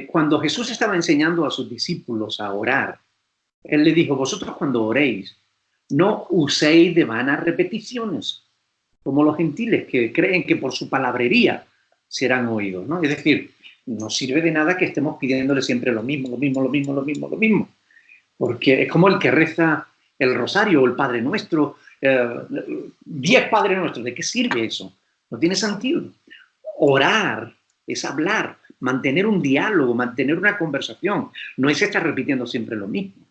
cuando Jesús estaba enseñando a sus discípulos a orar, Él le dijo, vosotros cuando oréis, no uséis de vanas repeticiones, como los gentiles que creen que por su palabrería serán oídos, ¿no? Es decir, no sirve de nada que estemos pidiéndole siempre lo mismo, lo mismo, lo mismo, lo mismo, lo mismo. Porque es como el que reza el rosario o el Padre Nuestro, 10 Padres Nuestros. ¿De qué sirve eso? No tiene sentido. Orar es hablar, mantener un diálogo, mantener una conversación. No es estar repitiendo siempre lo mismo.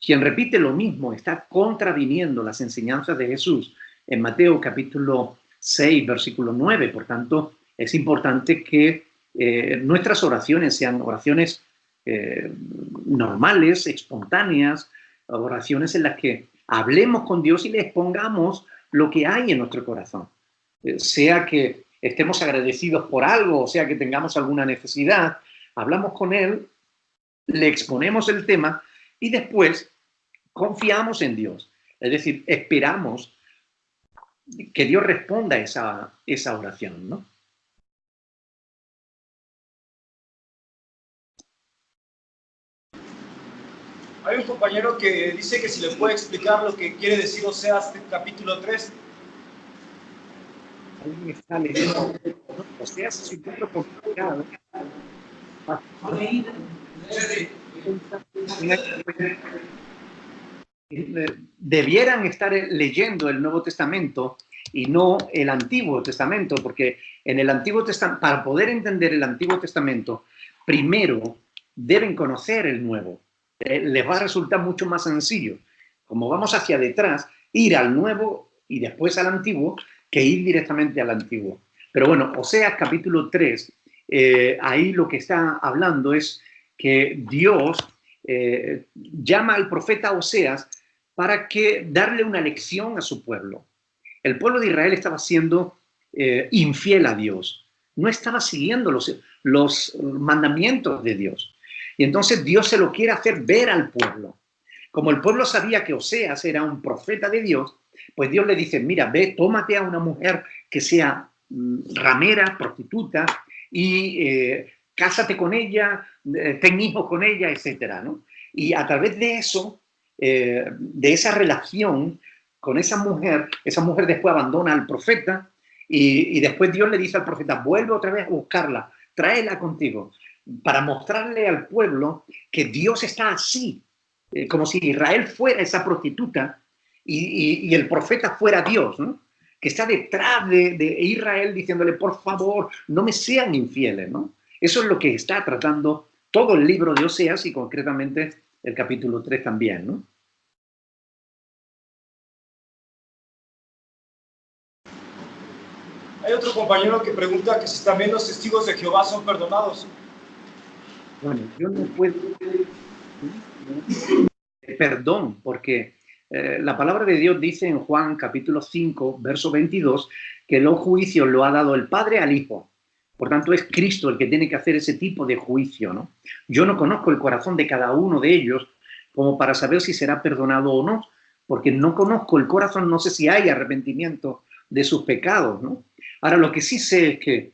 Quien repite lo mismo está contraviniendo las enseñanzas de Jesús en Mateo capítulo 6, versículo 9. Por tanto, es importante que nuestras oraciones sean oraciones normales, espontáneas, oraciones en las que hablemos con Dios y le expongamos lo que hay en nuestro corazón. Sea que estemos agradecidos por algo, o sea que tengamos alguna necesidad, hablamos con Él, le exponemos el tema y después confiamos en Dios. Es decir, esperamos que Dios responda a esa oración, ¿no? Hay un compañero que dice que si le puede explicar lo que quiere decir Oseas capítulo 3. Alguien está leyendo. Oseas es un poco complicado. Debieran estar leyendo el Nuevo Testamento y no el Antiguo Testamento, porque en el Antiguo Testamento, para poder entender el Antiguo Testamento, primero deben conocer el Nuevo. Les va a resultar mucho más sencillo, como vamos hacia detrás, ir al Nuevo y después al Antiguo, que ir directamente al Antiguo. Pero bueno, Oseas capítulo 3, ahí lo que está hablando es que Dios llama al profeta Oseas para que darle una lección a su pueblo. El pueblo de Israel estaba siendo infiel a Dios, no estaba siguiendo los mandamientos de Dios. Y entonces Dios se lo quiere hacer ver al pueblo. Como el pueblo sabía que Oseas era un profeta de Dios, pues Dios le dice, mira, ve, tómate a una mujer que sea ramera, prostituta, y cásate con ella, ten hijos con ella, etcétera, ¿no? Y a través de eso, de esa relación con esa mujer después abandona al profeta y después Dios le dice al profeta, vuelve otra vez a buscarla, tráela contigo, para mostrarle al pueblo que Dios está así, como si Israel fuera esa prostituta y el profeta fuera Dios, ¿no? Que está detrás de Israel diciéndole, por favor, no me sean infieles, ¿no? Eso es lo que está tratando todo el libro de Oseas y concretamente el capítulo 3 también, ¿no? Hay otro compañero que pregunta que si también los testigos de Jehová son perdonados. Bueno, yo no puedo perdón, porque la palabra de Dios dice en Juan capítulo 5, verso 22, que los juicios lo ha dado el Padre al Hijo. Por tanto, es Cristo el que tiene que hacer ese tipo de juicio, ¿no? Yo no conozco el corazón de cada uno de ellos como para saber si será perdonado o no, porque no conozco el corazón, no sé si hay arrepentimiento de sus pecados, ¿no? Ahora, lo que sí sé es que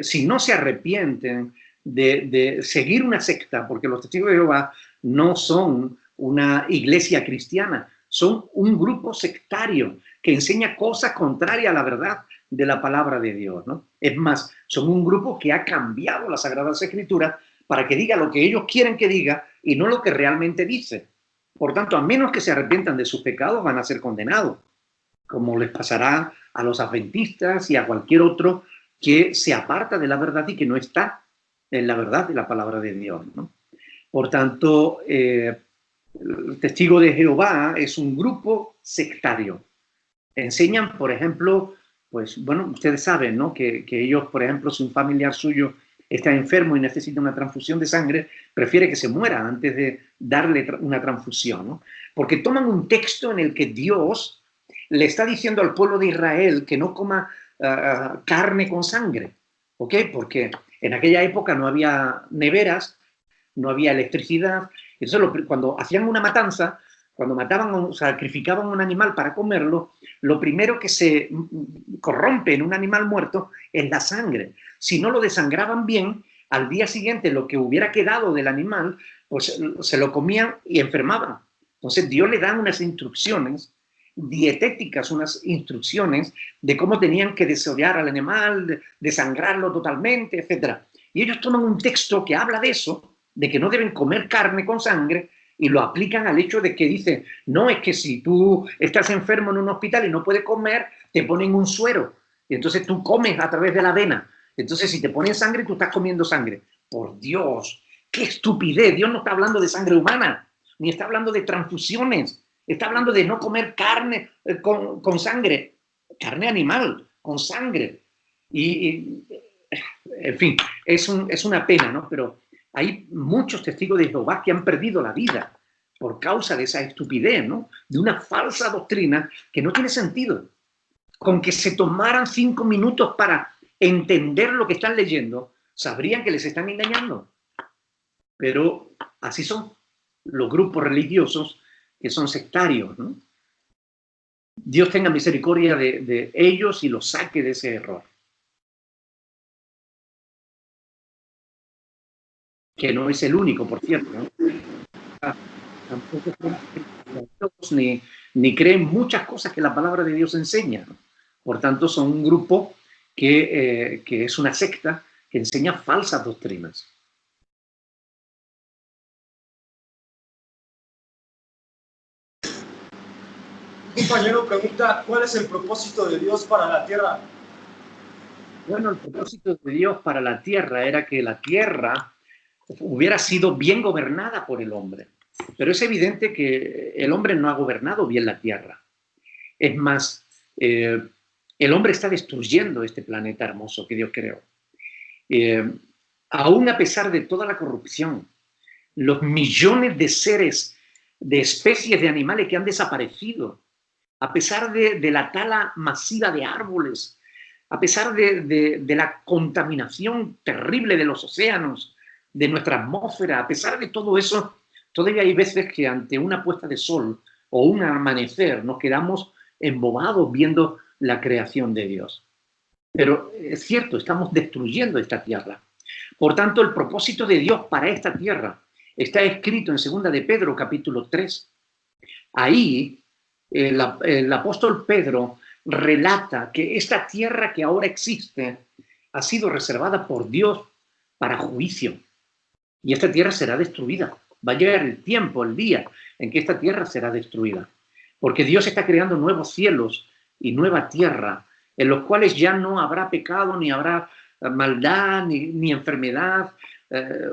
si no se arrepienten de seguir una secta, porque los testigos de Jehová no son una iglesia cristiana, son un grupo sectario que enseña cosas contrarias a la verdad de la palabra de Dios, ¿no? Es más, son un grupo que ha cambiado las Sagradas Escrituras para que diga lo que ellos quieren que diga y no lo que realmente dice. Por tanto, a menos que se arrepientan de sus pecados, van a ser condenados, como les pasará a los adventistas y a cualquier otro que se aparta de la verdad y que no está en la verdad de la palabra de Dios, ¿no? Por tanto, el Testigo de Jehová es un grupo sectario. Enseñan, por ejemplo, pues, bueno, ustedes saben, ¿no? Que ellos, por ejemplo, si un familiar suyo está enfermo y necesita una transfusión de sangre, prefiere que se muera antes de darle una transfusión, ¿no? Porque toman un texto en el que Dios le está diciendo al pueblo de Israel que no coma carne con sangre, ¿ok? Porque en aquella época no había neveras, no había electricidad. Entonces, cuando hacían una matanza, cuando mataban o sacrificaban un animal para comerlo, lo primero que se corrompe en un animal muerto es la sangre. Si no lo desangraban bien, al día siguiente lo que hubiera quedado del animal, pues se lo comían y enfermaban. Entonces Dios le da unas instrucciones dietéticas, unas instrucciones de cómo tenían que desollar al animal, desangrarlo totalmente, etc. Y ellos toman un texto que habla de eso, de que no deben comer carne con sangre, y lo aplican al hecho de que dice, no, es que si tú estás enfermo en un hospital y no puedes comer, te ponen un suero, y entonces tú comes a través de la vena. Entonces, si te ponen sangre, tú estás comiendo sangre. Por Dios, qué estupidez. Dios no está hablando de sangre humana, ni está hablando de transfusiones. Está hablando de no comer carne con sangre, carne animal, con sangre. En fin, es una pena, ¿no? Pero hay muchos testigos de Jehová que han perdido la vida por causa de esa estupidez, ¿no? De una falsa doctrina que no tiene sentido. Con que se tomaran 5 minutos para entender lo que están leyendo, sabrían que les están engañando. Pero así son los grupos religiosos que son sectarios, ¿no? Dios tenga misericordia de ellos y los saque de ese error. Que no es el único, por cierto, ¿no? Tampoco creen ni creen muchas cosas que la palabra de Dios enseña, ¿no? Por tanto, son un grupo que es una secta que enseña falsas doctrinas. Un compañero pregunta, ¿cuál es el propósito de Dios para la tierra? Bueno, el propósito de Dios para la tierra era que la tierra hubiera sido bien gobernada por el hombre. Pero es evidente que el hombre no ha gobernado bien la tierra. Es más, el hombre está destruyendo este planeta hermoso que Dios creó. Aún a pesar de toda la corrupción, los millones de seres, de especies de animales que han desaparecido, a pesar de la tala masiva de árboles, a pesar de la contaminación terrible de los océanos, de nuestra atmósfera, a pesar de todo eso, todavía hay veces que ante una puesta de sol o un amanecer nos quedamos embobados viendo la creación de Dios. Pero es cierto, estamos destruyendo esta tierra. Por tanto, el propósito de Dios para esta tierra está escrito en 2 de Pedro, capítulo 3. Ahí el apóstol Pedro relata que esta tierra que ahora existe ha sido reservada por Dios para juicio. Y esta tierra será destruida. Va a llegar el tiempo, el día en que esta tierra será destruida. Porque Dios está creando nuevos cielos y nueva tierra, en los cuales ya no habrá pecado, ni habrá maldad, ni enfermedad.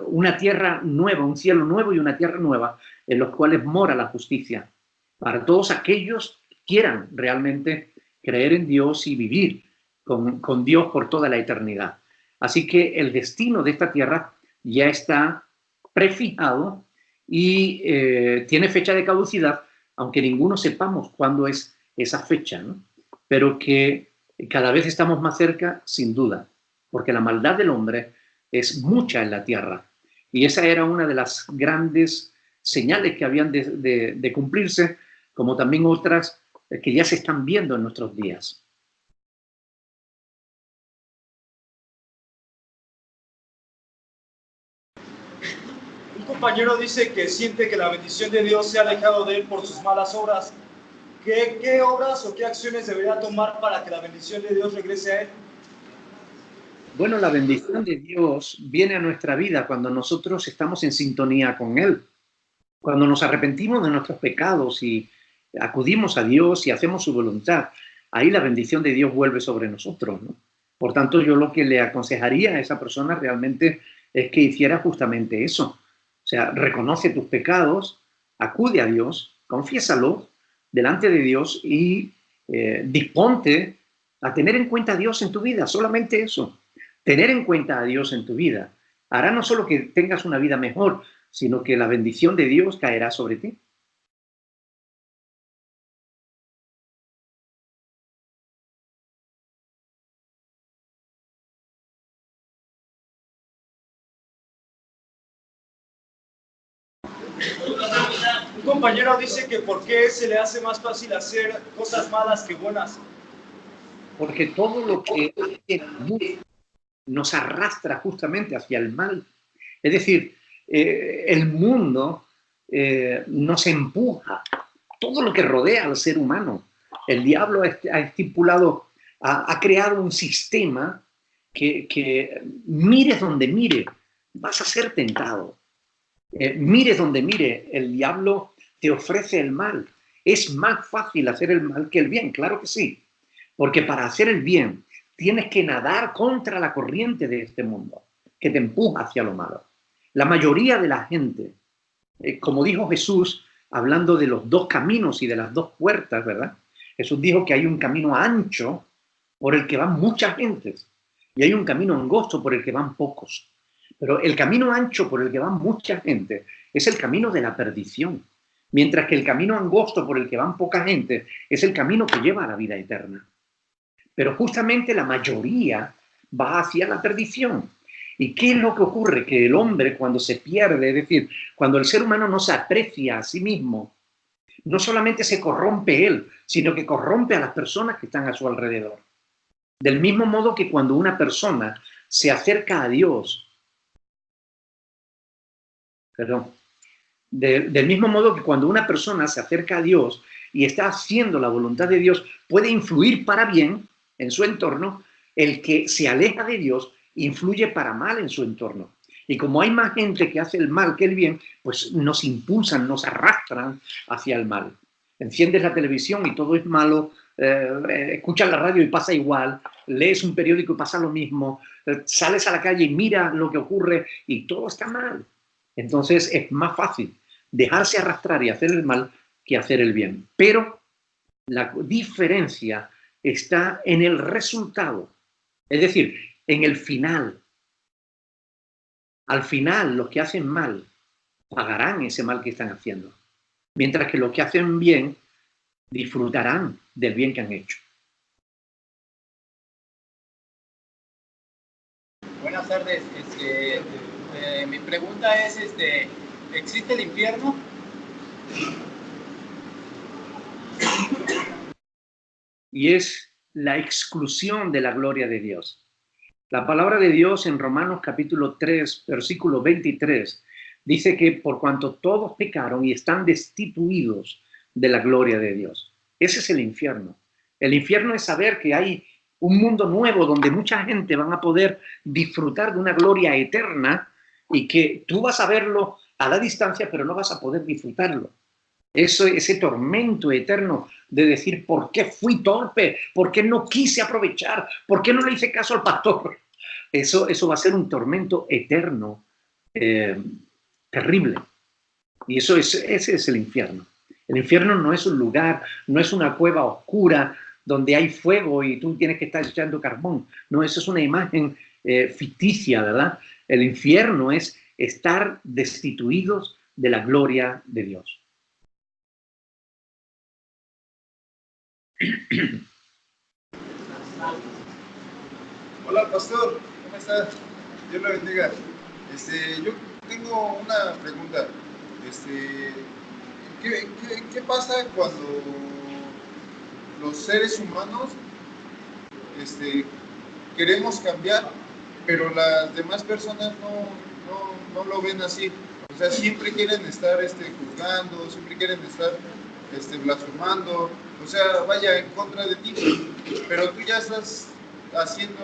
Una tierra nueva, un cielo nuevo y una tierra nueva, en los cuales mora la justicia. Para todos aquellos que quieran realmente creer en Dios y vivir con Dios por toda la eternidad. Así que el destino de esta tierra ya está prefijado y tiene fecha de caducidad, aunque ninguno sepamos cuándo es esa fecha, ¿no? Pero que cada vez estamos más cerca, sin duda, porque la maldad del hombre es mucha en la tierra. Y esa era una de las grandes señales que habían de cumplirse, como también otras que ya se están viendo en nuestros días. Un compañero dice que siente que la bendición de Dios se ha alejado de él por sus malas obras. ¿Qué obras o qué acciones debería tomar para que la bendición de Dios regrese a él? Bueno, la bendición de Dios viene a nuestra vida cuando nosotros estamos en sintonía con Él. Cuando nos arrepentimos de nuestros pecados y acudimos a Dios y hacemos su voluntad, ahí la bendición de Dios vuelve sobre nosotros, ¿no? Por tanto, yo lo que le aconsejaría a esa persona realmente es que hiciera justamente eso. O sea, reconoce tus pecados, acude a Dios, confiésalo delante de Dios y disponte a tener en cuenta a Dios en tu vida, solamente eso. Tener en cuenta a Dios en tu vida hará no solo que tengas una vida mejor, sino que la bendición de Dios caerá sobre ti. Un compañero dice que ¿por qué se le hace más fácil hacer cosas malas que buenas? Porque todo lo que nos arrastra justamente hacia el mal. Es decir, el mundo nos empuja, todo lo que rodea al ser humano El diablo ha estipulado, ha creado un sistema que mires donde mire, vas a ser tentado. Mire donde mire, el diablo te ofrece el mal. Es más fácil hacer el mal que el bien, claro que sí. Porque para hacer el bien tienes que nadar contra la corriente de este mundo, que te empuja hacia lo malo. La mayoría de la gente, como dijo Jesús, hablando de los dos caminos y de las dos puertas, ¿verdad? Jesús dijo que hay un camino ancho por el que van muchas gentes y hay un camino angosto por el que van pocos. Pero el camino ancho por el que van mucha gente es el camino de la perdición, mientras que el camino angosto por el que van poca gente es el camino que lleva a la vida eterna. Pero justamente la mayoría va hacia la perdición. ¿Y qué es lo que ocurre? Que el hombre, cuando se pierde, es decir, cuando el ser humano no se aprecia a sí mismo, no solamente se corrompe él, sino que corrompe a las personas que están a su alrededor. Del mismo modo que cuando una persona se acerca a Dios, del mismo modo que cuando una persona se acerca a Dios y está haciendo la voluntad de Dios, puede influir para bien en su entorno, el que se aleja de Dios influye para mal en su entorno. Y como hay más gente que hace el mal que el bien, pues nos impulsan, nos arrastran hacia el mal. Enciendes la televisión y todo es malo, escuchas la radio y pasa igual, lees un periódico y pasa lo mismo, sales a la calle y mira lo que ocurre y todo está mal. Entonces es más fácil dejarse arrastrar y hacer el mal que hacer el bien. Pero la diferencia está en el resultado, es decir, en el final. Al final, los que hacen mal pagarán ese mal que están haciendo, mientras que los que hacen bien disfrutarán del bien que han hecho. Buenas tardes. Mi pregunta es, ¿existe el infierno? Y es la exclusión de la gloria de Dios. La palabra de Dios en Romanos capítulo 3, versículo 23, dice que por cuanto todos pecaron y están destituidos de la gloria de Dios. Ese es el infierno. El infierno es saber que hay un mundo nuevo donde mucha gente van a poder disfrutar de una gloria eterna y que tú vas a verlo a la distancia, pero no vas a poder disfrutarlo. Ese tormento eterno de decir, ¿por qué fui torpe? ¿Por qué no quise aprovechar? ¿Por qué no le hice caso al pastor? Eso va a ser un tormento eterno, terrible. Y ese es el infierno. El infierno no es un lugar, no es una cueva oscura donde hay fuego y tú tienes que estar echando carbón. No, eso es una imagen ficticia, ¿verdad? El infierno es estar destituidos de la gloria de Dios. Hola, pastor, ¿cómo estás? Dios lo bendiga. Yo tengo una pregunta. ¿Qué pasa cuando los seres humanos queremos cambiar, pero las demás personas no lo ven así? O sea, siempre quieren estar juzgando, siempre quieren estar blasfemando, o sea, vaya en contra de ti, pero tú ya estás haciendo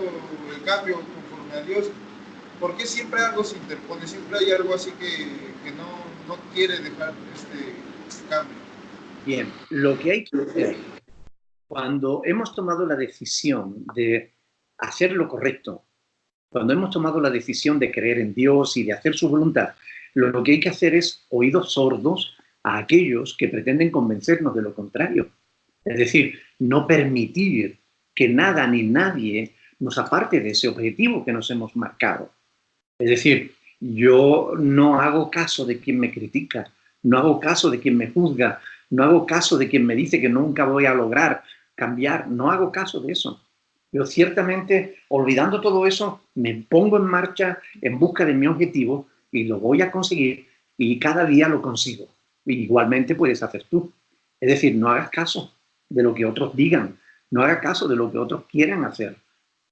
el cambio conforme a Dios. ¿Por qué siempre algo se interpone? Siempre hay algo así que no quiere dejar este cambio. Bien, lo que hay que hacer cuando hemos tomado la decisión de hacer lo correcto, cuando hemos tomado la decisión de creer en Dios y de hacer su voluntad, lo que hay que hacer es oídos sordos a aquellos que pretenden convencernos de lo contrario. Es decir, no permitir que nada ni nadie nos aparte de ese objetivo que nos hemos marcado. Es decir, yo no hago caso de quien me critica, no hago caso de quien me juzga, no hago caso de quien me dice que nunca voy a lograr cambiar, no hago caso de eso. Yo ciertamente, olvidando todo eso, me pongo en marcha en busca de mi objetivo y lo voy a conseguir y cada día lo consigo. Igualmente puedes hacer tú. Es decir, no hagas caso de lo que otros digan, no hagas caso de lo que otros quieran hacer.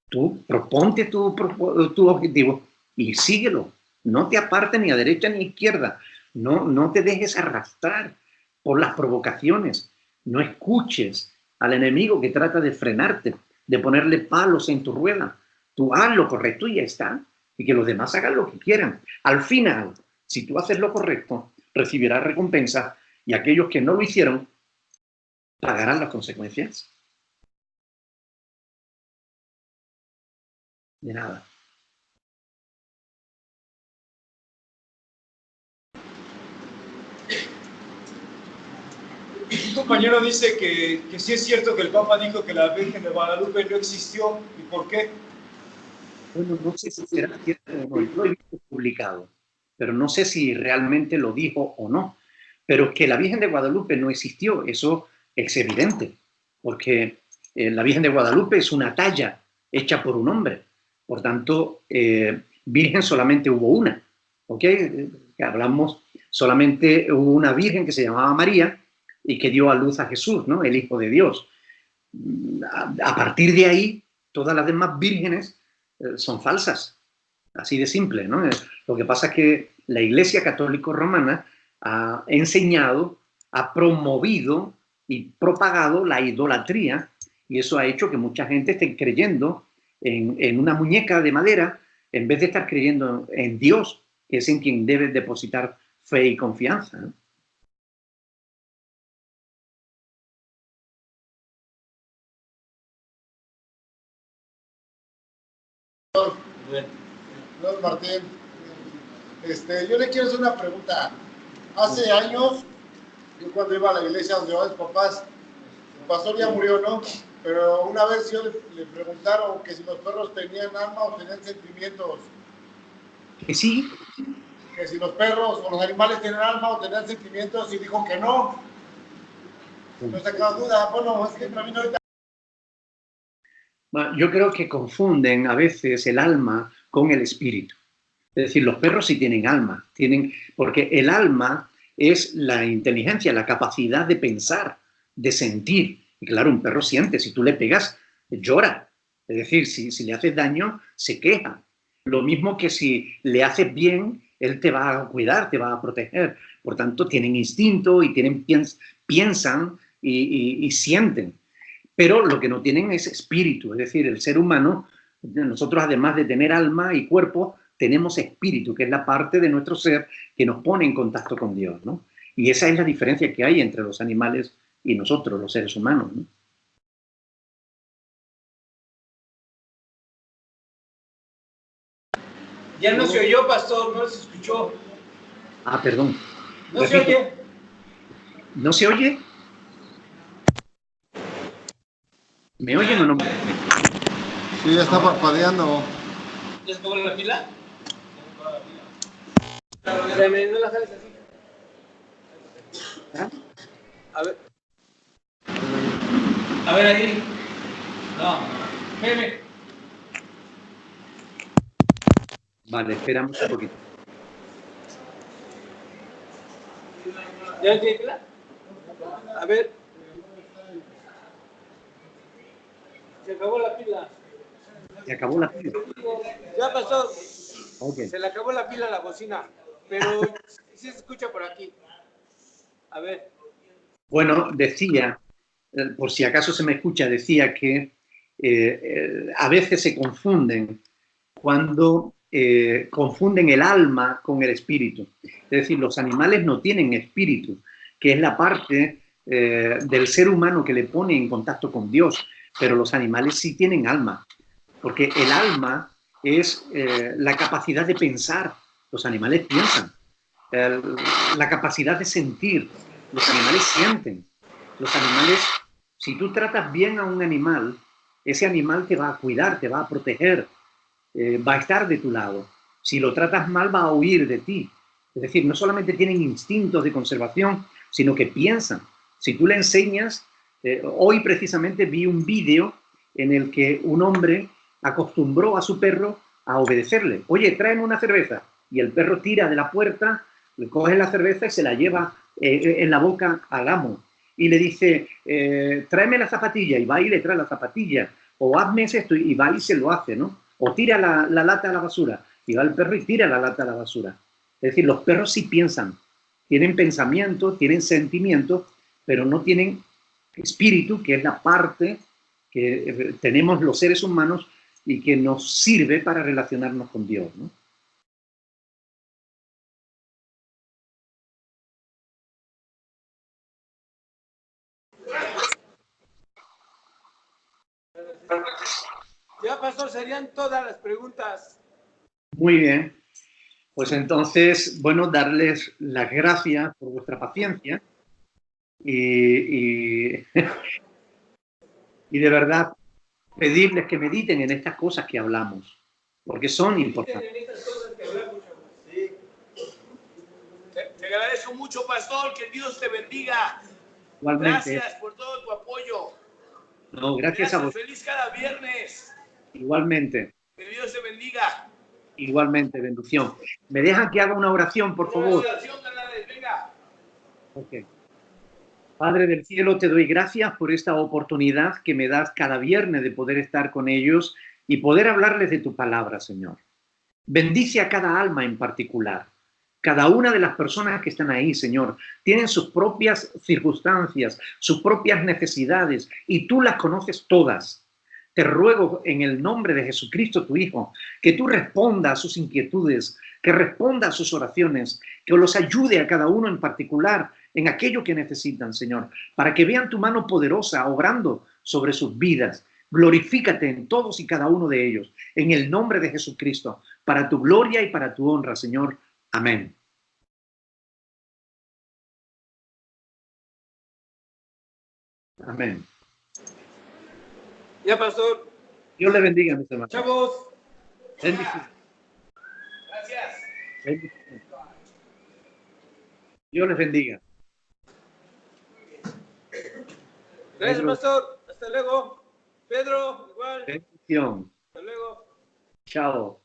Tú proponte tu objetivo y síguelo. No te apartes ni a derecha ni a izquierda. No te dejes arrastrar por las provocaciones. No escuches al enemigo que trata de frenarte, de ponerle palos en tu rueda. Tú haz lo correcto y ya está. Y que los demás hagan lo que quieran. Al final, si tú haces lo correcto, recibirás recompensa y aquellos que no lo hicieron pagarán las consecuencias. De nada. Un compañero dice que sí es cierto que el Papa dijo que la Virgen de Guadalupe no existió. ¿Y por qué? Bueno, no sé si será cierto o no. Yo lo he visto publicado, pero no sé si realmente lo dijo o no. Pero que la Virgen de Guadalupe no existió, eso es evidente, porque la Virgen de Guadalupe es una talla hecha por un hombre. Por tanto, Virgen solamente hubo una. ¿Ok? Hablamos, solamente hubo una Virgen que se llamaba María y que dio a luz a Jesús, ¿no? El Hijo de Dios. A partir de ahí, todas las demás vírgenes son falsas. Así de simple, ¿no? Lo que pasa es que la Iglesia Católica Romana ha enseñado, ha promovido y propagado la idolatría, y eso ha hecho que mucha gente esté creyendo en una muñeca de madera en vez de estar creyendo en Dios, que es en quien debe depositar fe y confianza, ¿no? Don Martín, yo le quiero hacer una pregunta. Hace años, yo cuando iba a la iglesia donde van mis papás, el pastor ya murió, ¿no? Pero una vez yo le preguntaron que si los perros tenían alma o tenían sentimientos. Que sí. Que si los perros o los animales tenían alma o tenían sentimientos, y dijo que no. No he sacado duda. Bueno, es que para mí no ahorita. Yo creo que confunden a veces el alma con el espíritu. Es decir, los perros sí tienen alma, porque el alma es la inteligencia, la capacidad de pensar, de sentir. Y claro, un perro siente, si tú le pegas, llora. Es decir, si le haces daño, se queja. Lo mismo que si le haces bien, él te va a cuidar, te va a proteger. Por tanto, tienen instinto y piensan y sienten. Pero lo que no tienen es espíritu, es decir, el ser humano, nosotros además de tener alma y cuerpo, tenemos espíritu, que es la parte de nuestro ser que nos pone en contacto con Dios, ¿no? Y esa es la diferencia que hay entre los animales y nosotros, los seres humanos, ¿no? Ya no se oyó, pastor, no se escuchó. Ah, perdón. No se oye. ¿No se oye? ¿Me oyen o no? Sí, ya está parpadeando. ¿Ya se acabó la pila? No la sales así. ¿Ah? A ver ahí. No. Espérame. Vale, esperamos un poquito. ¿Ya tiene pila? A ver. Se acabó la pila. ¿Se acabó la pila? Ya pasó. Okay. Se le acabó la pila a la bocina. Pero sí se escucha por aquí. A ver. Bueno, decía, por si acaso se me escucha, decía que a veces se confunden cuando confunden el alma con el espíritu. Es decir, los animales no tienen espíritu, que es la parte del ser humano que le pone en contacto con Dios, pero los animales sí tienen alma, porque el alma es la capacidad de pensar. Los animales piensan, la capacidad de sentir. Los animales sienten. Los animales, si tú tratas bien a un animal, ese animal te va a cuidar, te va a proteger, va a estar de tu lado. Si lo tratas mal, va a huir de ti. Es decir, no solamente tienen instintos de conservación, sino que piensan. Si tú le enseñas, hoy precisamente vi un vídeo en el que un hombre acostumbró a su perro a obedecerle. Oye, tráeme una cerveza. Y el perro tira de la puerta, le coge la cerveza y se la lleva en la boca al amo. Y le dice, tráeme la zapatilla, y va y le trae la zapatilla. O hazme esto, y va y se lo hace, ¿no? O tira la lata a la basura, y va el perro y tira la lata a la basura. Es decir, los perros sí piensan, tienen pensamiento, tienen sentimiento, pero no tienen espíritu, que es la parte que tenemos los seres humanos y que nos sirve para relacionarnos con Dios, ¿no? Ya, pastor, serían todas las preguntas. Muy bien. Pues entonces, bueno, darles las gracias por vuestra paciencia y de verdad pedirles que mediten en estas cosas que hablamos, porque son importantes. Te agradezco mucho, pastor. Que Dios te bendiga. Igualmente, Gracias por todo tu apoyo. no, gracias a vos. Feliz cada viernes. Igualmente, Que Dios te bendiga. igualmente, bendición. ¿Me dejan que haga una oración, por favor? Oración, Canales, venga. Ok. Padre del cielo, te doy gracias por esta oportunidad que me das cada viernes de poder estar con ellos y poder hablarles de tu palabra, Señor. Bendice a cada alma en particular. Cada una de las personas que están ahí, Señor, tienen sus propias circunstancias, sus propias necesidades, y tú las conoces todas. Te ruego en el nombre de Jesucristo, tu Hijo, que tú respondas a sus inquietudes, que responda a sus oraciones, que los ayude a cada uno en particular en aquello que necesitan, Señor, para que vean tu mano poderosa obrando sobre sus vidas. Glorifícate en todos y cada uno de ellos, en el nombre de Jesucristo, para tu gloria y para tu honra, Señor. Amén. Amén. Ya, pastor. Dios le bendiga, mis hermanos. Chavos. Bendiciones. Gracias. Bendiciones. Dios les bendiga. Gracias, Pedro. pastor. Hasta luego. Pedro, igual. Bendición. Hasta luego. Chao.